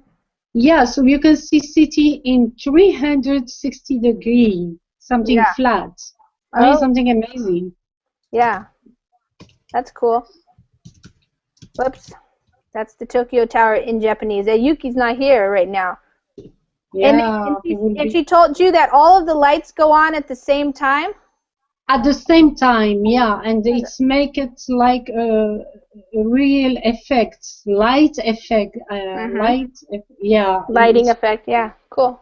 Yeah, so you can see city in 360 degrees, something flat. I mean, something amazing. Yeah, that's cool. Whoops, that's the Tokyo Tower in Japanese. Yuki's not here right now. Yeah, and she told you that all of the lights go on at the same time? At the same time, yeah, and it's make it like a real effect, light effect, lighting effect, yeah, cool.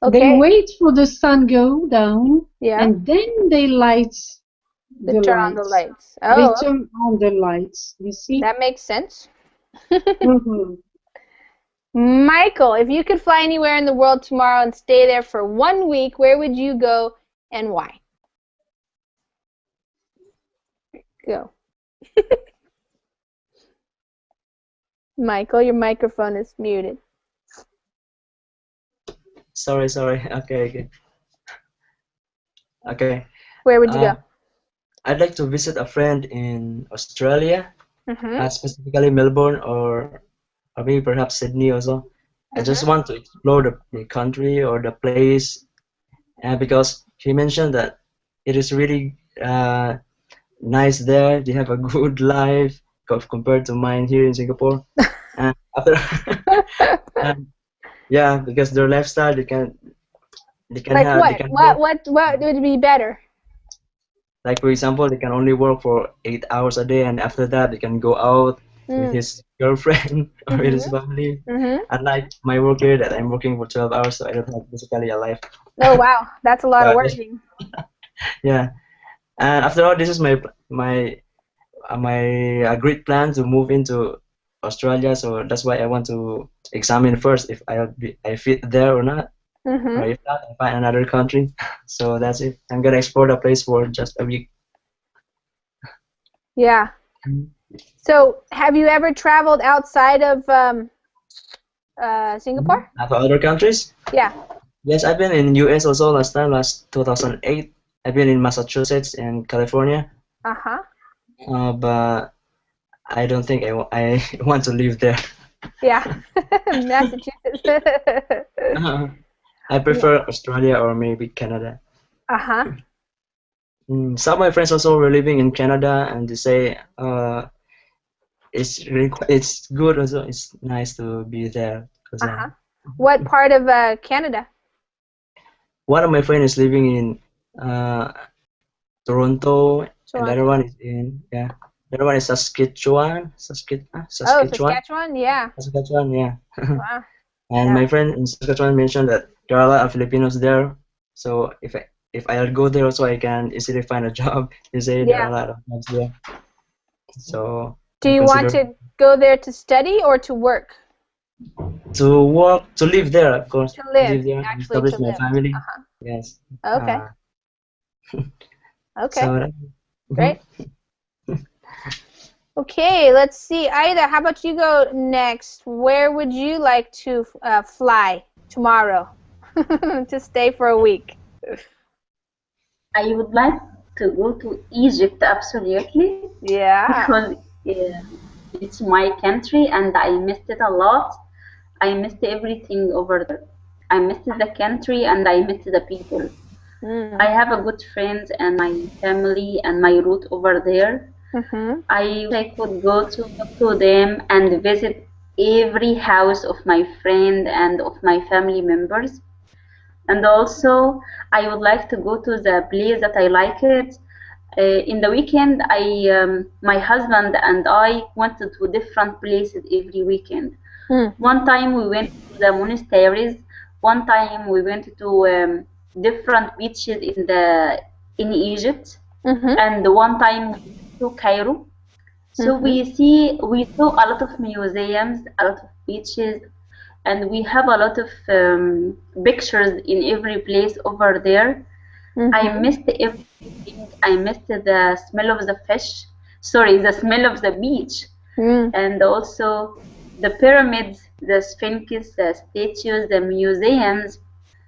Okay. They wait for the sun go down, yeah, and then they light the turn lights. on the lights. They turn on the lights. You see? That makes sense. Michael, if you could fly anywhere in the world tomorrow and stay there for 1 week, where would you go and why? Go. Michael, your microphone is muted. Sorry. Okay. Where would you go? I'd like to visit a friend in Australia, specifically Melbourne or maybe perhaps Sydney also. I just want to explore the country or the place, because he mentioned that it is really nice there. They have a good life compared to mine here in Singapore. And after, yeah, because their lifestyle, they can like have. What would be better? Like, for example, they can only work for 8 hours a day, and after that they can go out with his girlfriend or with his family. Unlike my work here, that I'm working for 12 hours, so I don't have basically a life. Oh wow, that's a lot of working. Yeah, and after all, this is my great plan to move into Australia. So that's why I want to examine first if I fit there or not. Or if not, I find another country. So that's it. I'm gonna explore the place for just a week. Yeah. So, have you ever traveled outside of Singapore? To other countries? Yeah. Yes, I've been in US also last 2008. I've been in Massachusetts and California. But I don't think I want to live there. Yeah. Massachusetts. I prefer Australia or maybe Canada. Some of my friends also were living in Canada, and they say it's good also. It's nice to be there. What part of Canada? One of my friends is living in Toronto, and the other one is the other one is Saskatchewan. Oh, Saskatchewan, yeah. Saskatchewan, yeah. Wow. And my friend in Saskatchewan mentioned that there are a lot of Filipinos there. So if I'll go there also, I can easily find a job. They say there are a lot of jobs there. So. Do you want to go there to study or to work? To work, to live there, of course. To live, there, actually establish to my live. family. Yes. Okay. Okay. So, great. Okay, let's see. Aida, how about you go next? Where would you like to fly tomorrow to stay for a week? I would like to go to Egypt, absolutely. Yeah. Because it's my country and I missed it a lot. I missed everything over there. I missed the country and I missed the people. I have a good friends and my family and my root over there. I could go to them and visit every house of my friend and of my family members. And also, I would like to go to the place that I like it. In the weekend, my husband and I went to different places every weekend. One time we went to the monasteries. One time we went to different beaches in Egypt, and one time to Cairo. So we saw a lot of museums, a lot of beaches, and we have a lot of pictures in every place over there. I missed everything. I missed the smell of the fish. Sorry, the smell of the beach, and also the pyramids, the Sphinx, the statues, the museums,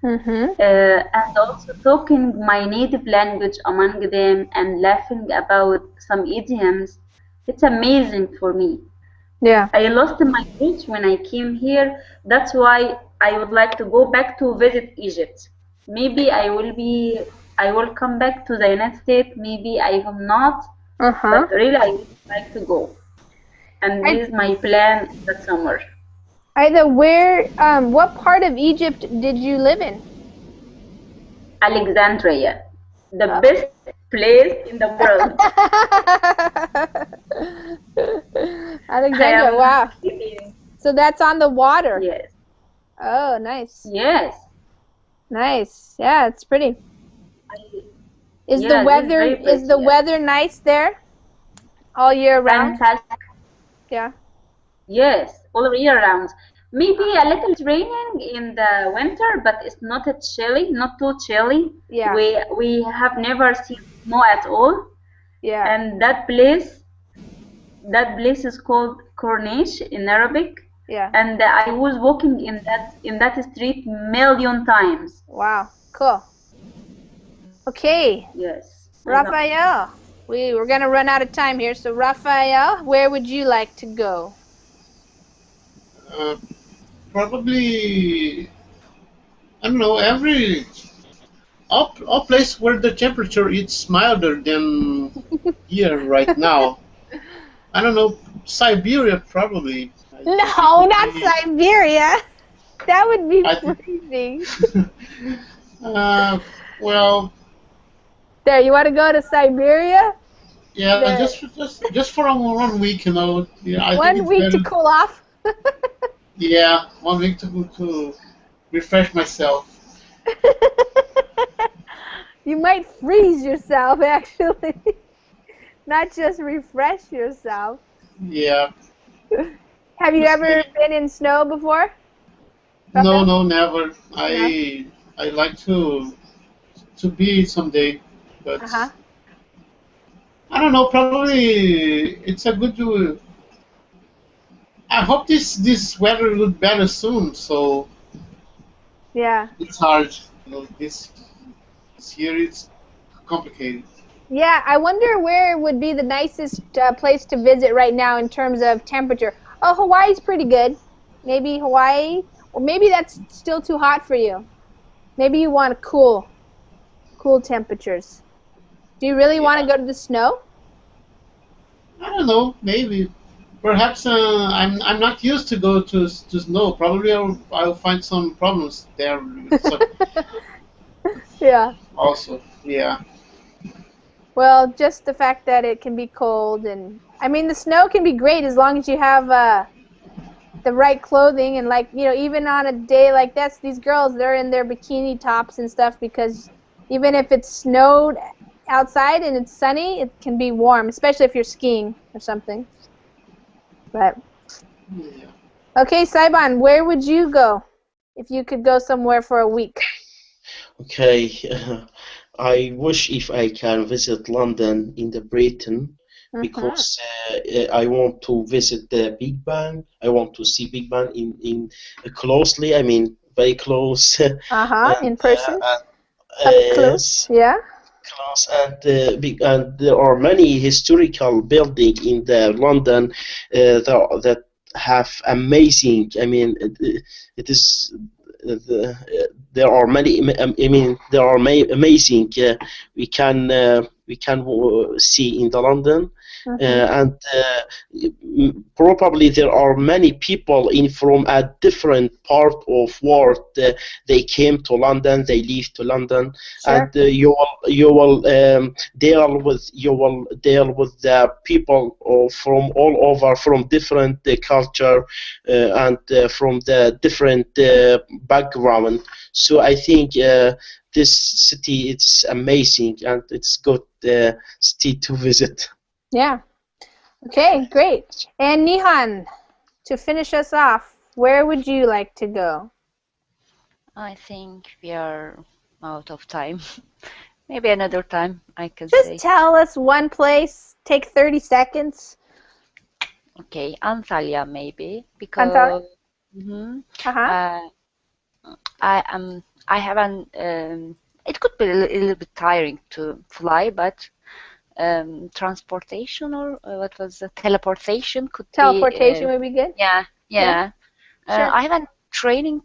and also talking my native language among them and laughing about some idioms. It's amazing for me. Yeah. I lost my roots when I came here. That's why I would like to go back to visit Egypt. Maybe I will come back to the United States. Maybe I will not. But really, I would like to go. And this is my plan this summer. Either what part of Egypt did you live in? Alexandria, the best place in the world. Alexandria, wow. So that's on the water. Yes. Oh, nice. Yes. Nice. Yeah, it's pretty. Is Yeah, the weather nice there all year round? Fantastic. Yeah. Yes, all year round. Maybe a little raining in the winter, but it's not too chilly. Yeah. We have never seen snow at all. Yeah. And that place is called Corniche in Arabic. Yeah. And I was walking in that street million times. Wow. Cool. Okay. Yes. Raphael, we're gonna run out of time here. So Raphael, where would you like to go? Probably, I don't know, all place where the temperature is milder than here right now. I don't know, Siberia probably. No, not Siberia. That would be freezing. Well. There, you want to go to Siberia? Yeah, just for 1 week, you know. Yeah, I think 1 week to cool off. Yeah, 1 week to refresh myself. You might freeze yourself, actually. Not just refresh yourself. Yeah. Have you ever been in snow before? No, never. I like to be someday, but I don't know. Probably it's a good. I hope this weather will get better soon. So yeah, it's hard. You know, this year it's complicated. Yeah, I wonder where would be the nicest place to visit right now in terms of temperature. Oh, Hawaii's pretty good. Maybe Hawaii, or maybe that's still too hot for you. Maybe you want cool temperatures. Do you really want to go to the snow? I don't know. Maybe, perhaps I'm not used to go to snow. Probably I'll find some problems there. Yeah. Also, yeah. Well, just the fact that it can be cold, and I mean the snow can be great as long as you have the right clothing, and like, you know, even on a day like this, these girls, they're in their bikini tops and stuff, because even if it's snowed outside and it's sunny, it can be warm, especially if you're skiing or something. But yeah. Okay, Saiban, where would you go if you could go somewhere for a week? Okay, I wish if I can visit London in the Britain, because I want to visit the Big Ben. I want to see Big Ben in closely. I mean, very close. In person. Up close. Yeah. Close, and there are many historical buildings in the London that have amazing. I mean, it is. There are many. I mean, there are amazing. We can see in the London, and probably there are many people from a different part of world. They came to London. They live to London, and you will deal with the people from all over, from different culture and from the different background. So I think this city, it's amazing, and it's good city to visit. Yeah. Okay, great. And Nihan, to finish us off, where would you like to go? I think we are out of time. Maybe another time I can Just say. tell us one place. Take 30 seconds. Okay, Antalya maybe because Antalya? I haven't. It could be a little bit tiring to fly, but transportation or what was the teleportation could Teleportation be. would be good. Yeah. Sure. I have a training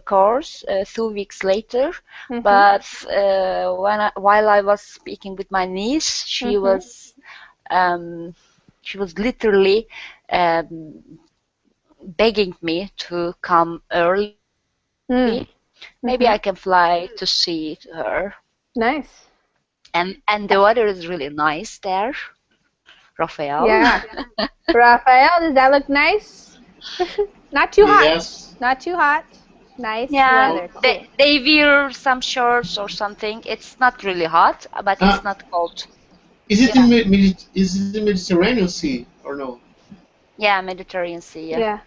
course 2 weeks later, but while I was speaking with my niece, she was literally begging me to come early. Maybe I can fly to see her. Nice. And the weather is really nice there. Rafael. Yeah. Rafael, does that look nice? Not too hot. Yes. Not too hot. Nice Yeah, weather. Cool. they wear some shorts or something. It's not really hot, but it's not cold. Is it is it the Mediterranean Sea or no? Yeah, Mediterranean Sea. Yeah.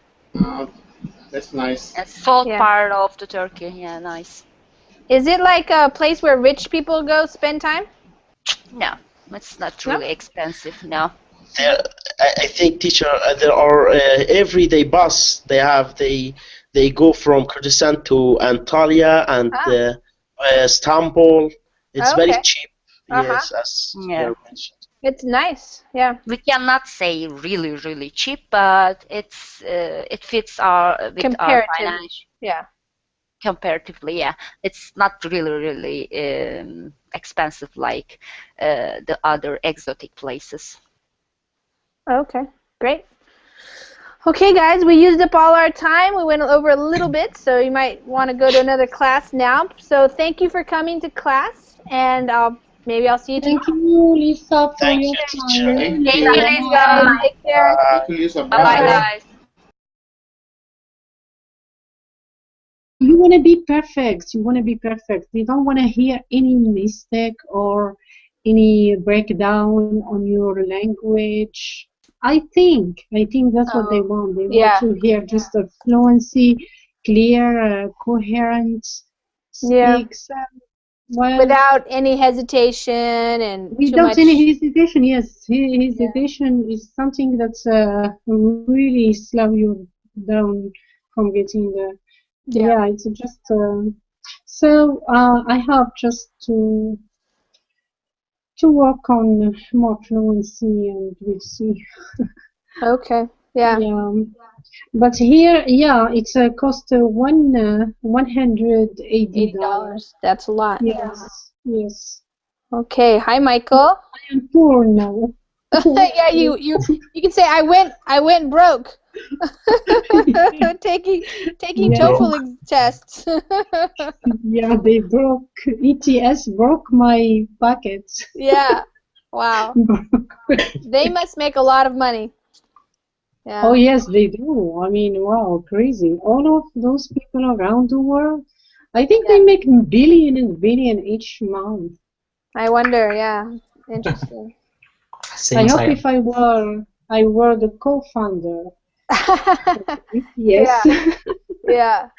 That's nice. A salt part of the Turkey. Yeah, nice. Is it like a place where rich people go spend time? No, it's not really expensive. No. There, I think, teacher, there are everyday bus. They go from Kurdistan to Antalya and Istanbul. It's very cheap. Yes, as you mentioned. It's nice. Yeah. We cannot say really, really cheap, but it fits our financial. Yeah. Comparatively, yeah, it's not really, really expensive like the other exotic places. Okay, great. Okay, guys, we used up all our time. We went over a little bit, so you might want to go to another class now. So thank you for coming to class, and maybe I'll see you tomorrow. Thank you, Lisa, for your time. Thank you, Lisa. Take care. Thank you, Lisa. Bye-bye, guys. You want to be perfect. You want to be perfect. You don't want to hear any mistake or any breakdown on your language. I think that's what they want. They want to hear just a fluency, clear, coherent speaks. Well, without any hesitation and without any hesitation. Yes, hesitation is something that's really slow you down from getting the. Yeah, it's just so I have just to work on more fluency and we'll see. Okay. Yeah. But here, it's a cost $180. That's a lot. Yes. Okay. Hi, Michael. I am poor now. Yeah, you can say I went broke. taking TOEFL tests. Yeah, they broke. ETS broke my pockets. Yeah. Wow. They must make a lot of money. Yeah. Oh yes, they do. I mean, wow, crazy. All of those people around the world, I think they make billion and billion each month. I wonder. Yeah. Interesting. I hope if I were the co-founder. Yes. Yeah.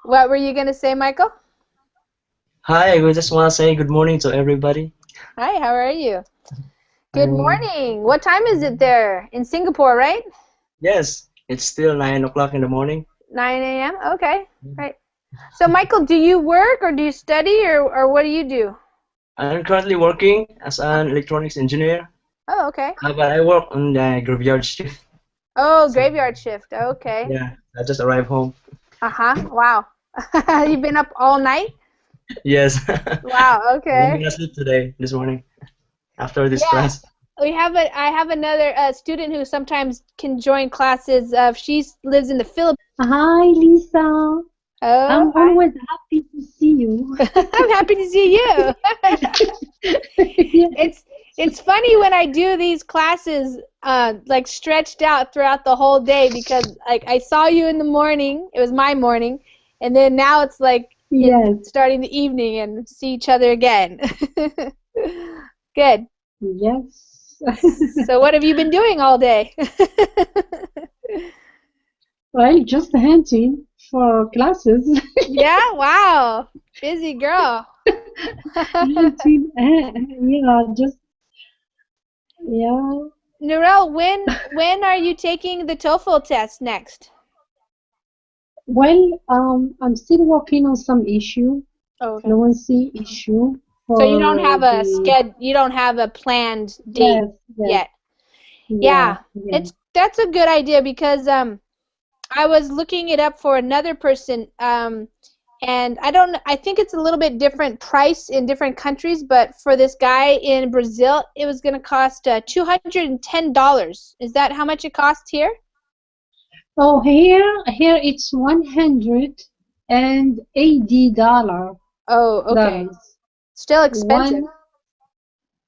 What were you gonna say, Michael? Hi, I just want to say good morning to everybody. Hi, how are you? Good morning. What time is it there in Singapore, right? Yes, it's still 9 o'clock in the morning. 9 a.m. Okay, right. So, Michael, do you work or do you study or what do you do? I'm currently working as an electronics engineer. Oh, okay. But I work on the graveyard shift. Oh, graveyard shift. Okay. Yeah, I just arrived home. Wow. You've been up all night? Yes. Wow. Okay. I'm gonna sleep today, this morning, after this class. I have another student who sometimes can join classes. She lives in the Philippines. Hi, Lisa. Oh, I'm always happy to see you. I'm happy to see you. It's funny when I do these classes like stretched out throughout the whole day because like I saw you in the morning. It was my morning, and then now it's like in starting the evening and see each other again. Good. Yes. So what have you been doing all day? Well, just hunting for classes. Yeah, wow. Busy girl. Hunting, yeah. Narelle, when are you taking the TOEFL test next? Well, I'm still working on some issue, fluency issue. So you don't have you don't have a planned date yet. Yeah. That's a good idea because I was looking it up for another person and I think it's a little bit different price in different countries, but for this guy in Brazil it was going to cost $210. Is that how much it costs here? Oh, here it's $180. Oh, okay. Still expensive.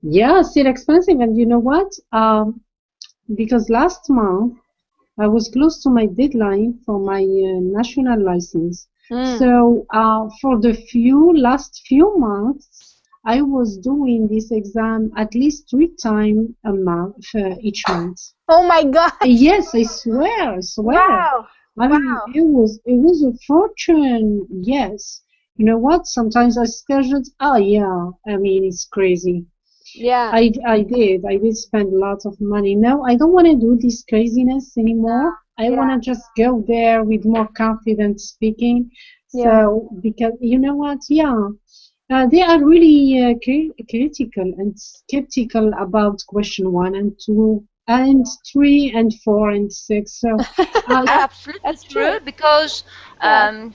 Yeah, still expensive. And you know what? Because last month I was close to my deadline for my national license. So for the last few months, I was doing this exam at least 3 times a month, each month. Oh my God! Yes, I swear. Wow! I mean, it was a fortune. Yes. You know what? Sometimes I scheduled. Oh yeah. I mean, it's crazy. Yeah. I did spend lots of money. No, I don't want to do this craziness anymore. I want to just go there with more confidence speaking. So because you know what? Yeah. They are really critical and skeptical about question 1 and 2 and 3 and 4 and 6. So absolutely that's true because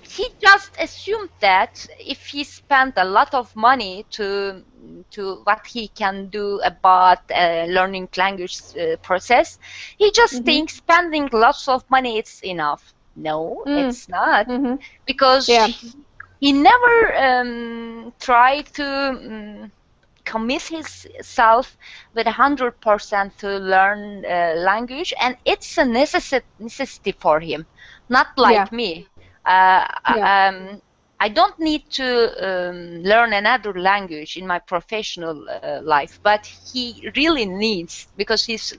he just assumed that if he spent a lot of money to what he can do about learning language process, he just thinks spending lots of money is enough. No, it's not, because he never tried to commit himself with 100% to learn language, and it's a necessity for him, not like me. I don't need to learn another language in my professional life, but he really needs, because he's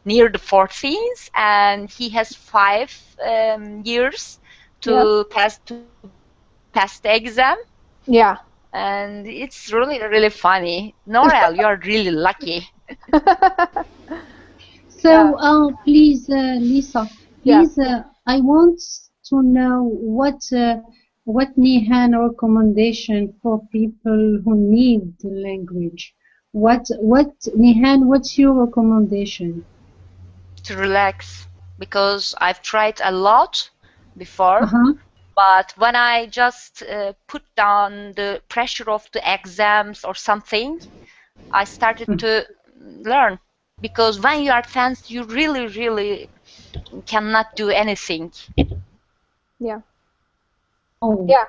near the 14th and he has 5 years to pass the exam. Yeah. And it's really, really funny. Norel, you're really lucky. So, please, Lisa, please, I want to know what Nihan recommendation for people who need the language. What Nihan? What's your recommendation? To relax, because I've tried a lot before. But when I just put down the pressure of the exams or something, I started to learn. Because when you are tense, you really, really cannot do anything. Yeah. Oh. Yeah.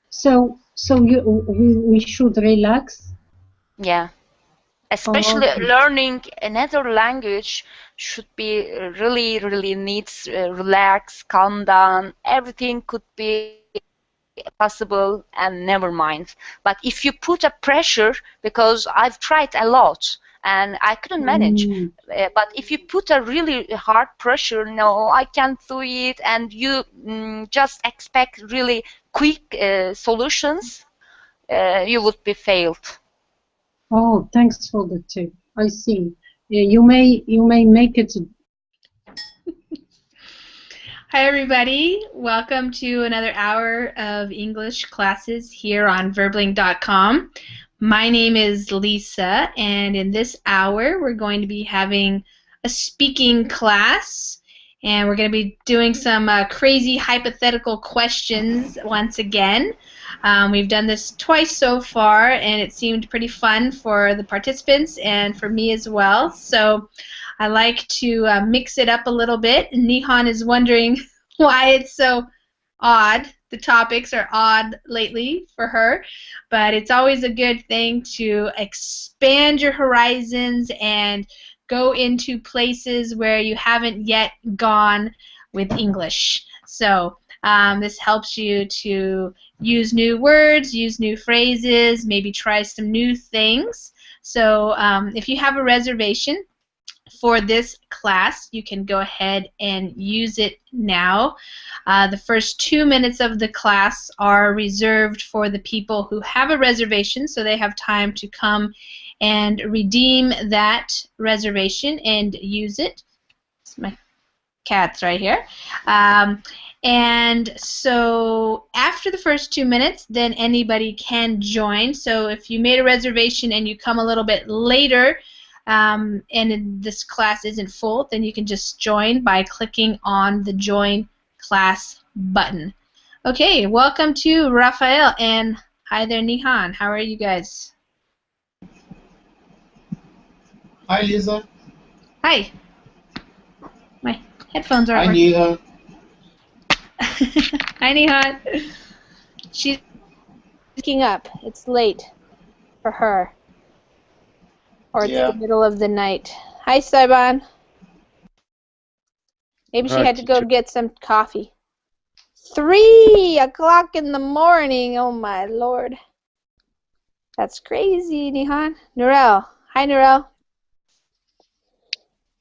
So we should relax. Yeah. Especially learning another language should be really needs relax, calm down. Everything could be possible and never mind. But if you put a pressure, because I've tried a lot and I couldn't manage, but if you put a really hard pressure, no, I can't do it, and you just expect really quick solutions, you would be failed. Oh, thanks for the tip. I see. You may make it. Hi, everybody. Welcome to another hour of English classes here on Verbling.com. My name is Lisa, and in this hour, we're going to be having a speaking class, and we're going to be doing some crazy hypothetical questions once again. We've done this twice so far, and it seemed pretty fun for the participants and for me as well. So I like to mix it up a little bit. Nihan is wondering why it's so odd. The topics are odd lately for her, but it's always a good thing to expand your horizons and go into places where you haven't yet gone with English. So This helps you to use new words, use new phrases, maybe try some new things. So if you have a reservation for this class, you can go ahead and use it now. The first 2 minutes of the class are reserved for the people who have a reservation, so they have time to come and redeem that reservation and use it. My cat's right here. And so after the first 2 minutes, then anybody can join. So if you made a reservation and you come a little bit later, and this class isn't full, then you can just join by clicking on the Join Class button. Okay, welcome to Rafael, and hi there, Nihan. How are you guys? Hi, Lisa. Hi. My headphones are Hi, working. Neha. Hi, Nihan. She's Waking up. It's late for her. Or it's the middle of the night. Hi, Saiban. Maybe she had to go get some coffee. 3 o'clock in the morning. Oh, my Lord. That's crazy, Nihan. Narelle. Hi, Narelle.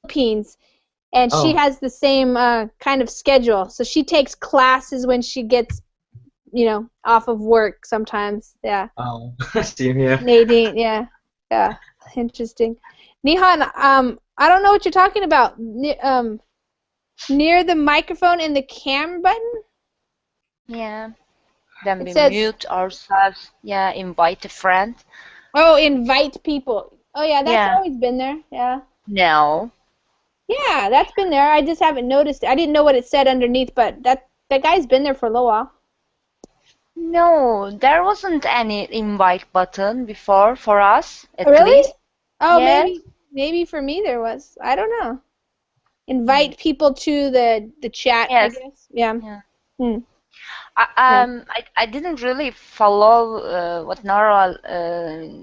Philippines. And she has the same kind of schedule. So she takes classes when she gets, you know, off of work sometimes. Yeah. Oh, same here. Nadine, yeah. Yeah. Interesting. Nihan, I don't know what you're talking about. Near the microphone and the camera button? Yeah. Then we says, mute ourselves. Yeah, invite a friend. Oh, invite people. Oh, yeah, that's always been there. Yeah. No. Yeah, that's been there. I just haven't noticed it. I didn't know what it said underneath, but that guy's been there for a little while. No, there wasn't any invite button before for us, at really? least. Oh, Yes. maybe for me there was. I don't know. Invite people to the chat, Yes. I guess. Yeah. Hmm. I didn't really follow what Nara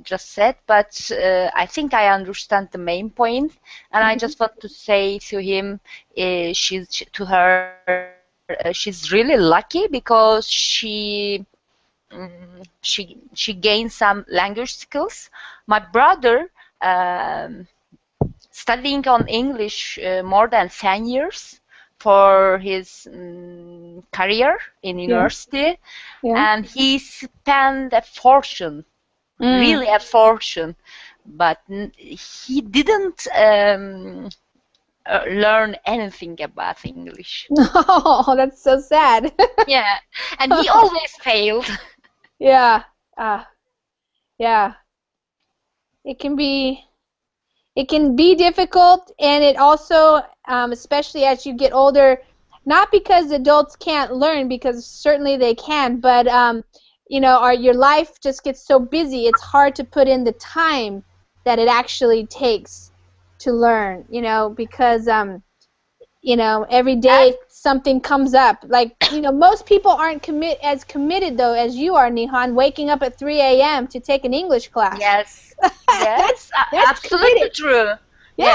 just said, but I think I understand the main point, and I just want to say to him, she's really lucky because she gained some language skills. My brother studying on English more than 10 years for his career in university, and he spent a fortune, really a fortune, but he didn't learn anything about English. Oh, that's so sad. Yeah, and he always failed. Yeah. Yeah. It can be difficult, and it also, especially as you get older, not because adults can't learn, because certainly they can, but you know, your life just gets so busy, it's hard to put in the time that it actually takes to learn, you know, because you know, every day something comes up. Like, you know, most people aren't as committed, though, as you are, Nihan, waking up at 3 a.m. to take an English class. Yes. Yes, that's absolutely committed. true. Yeah,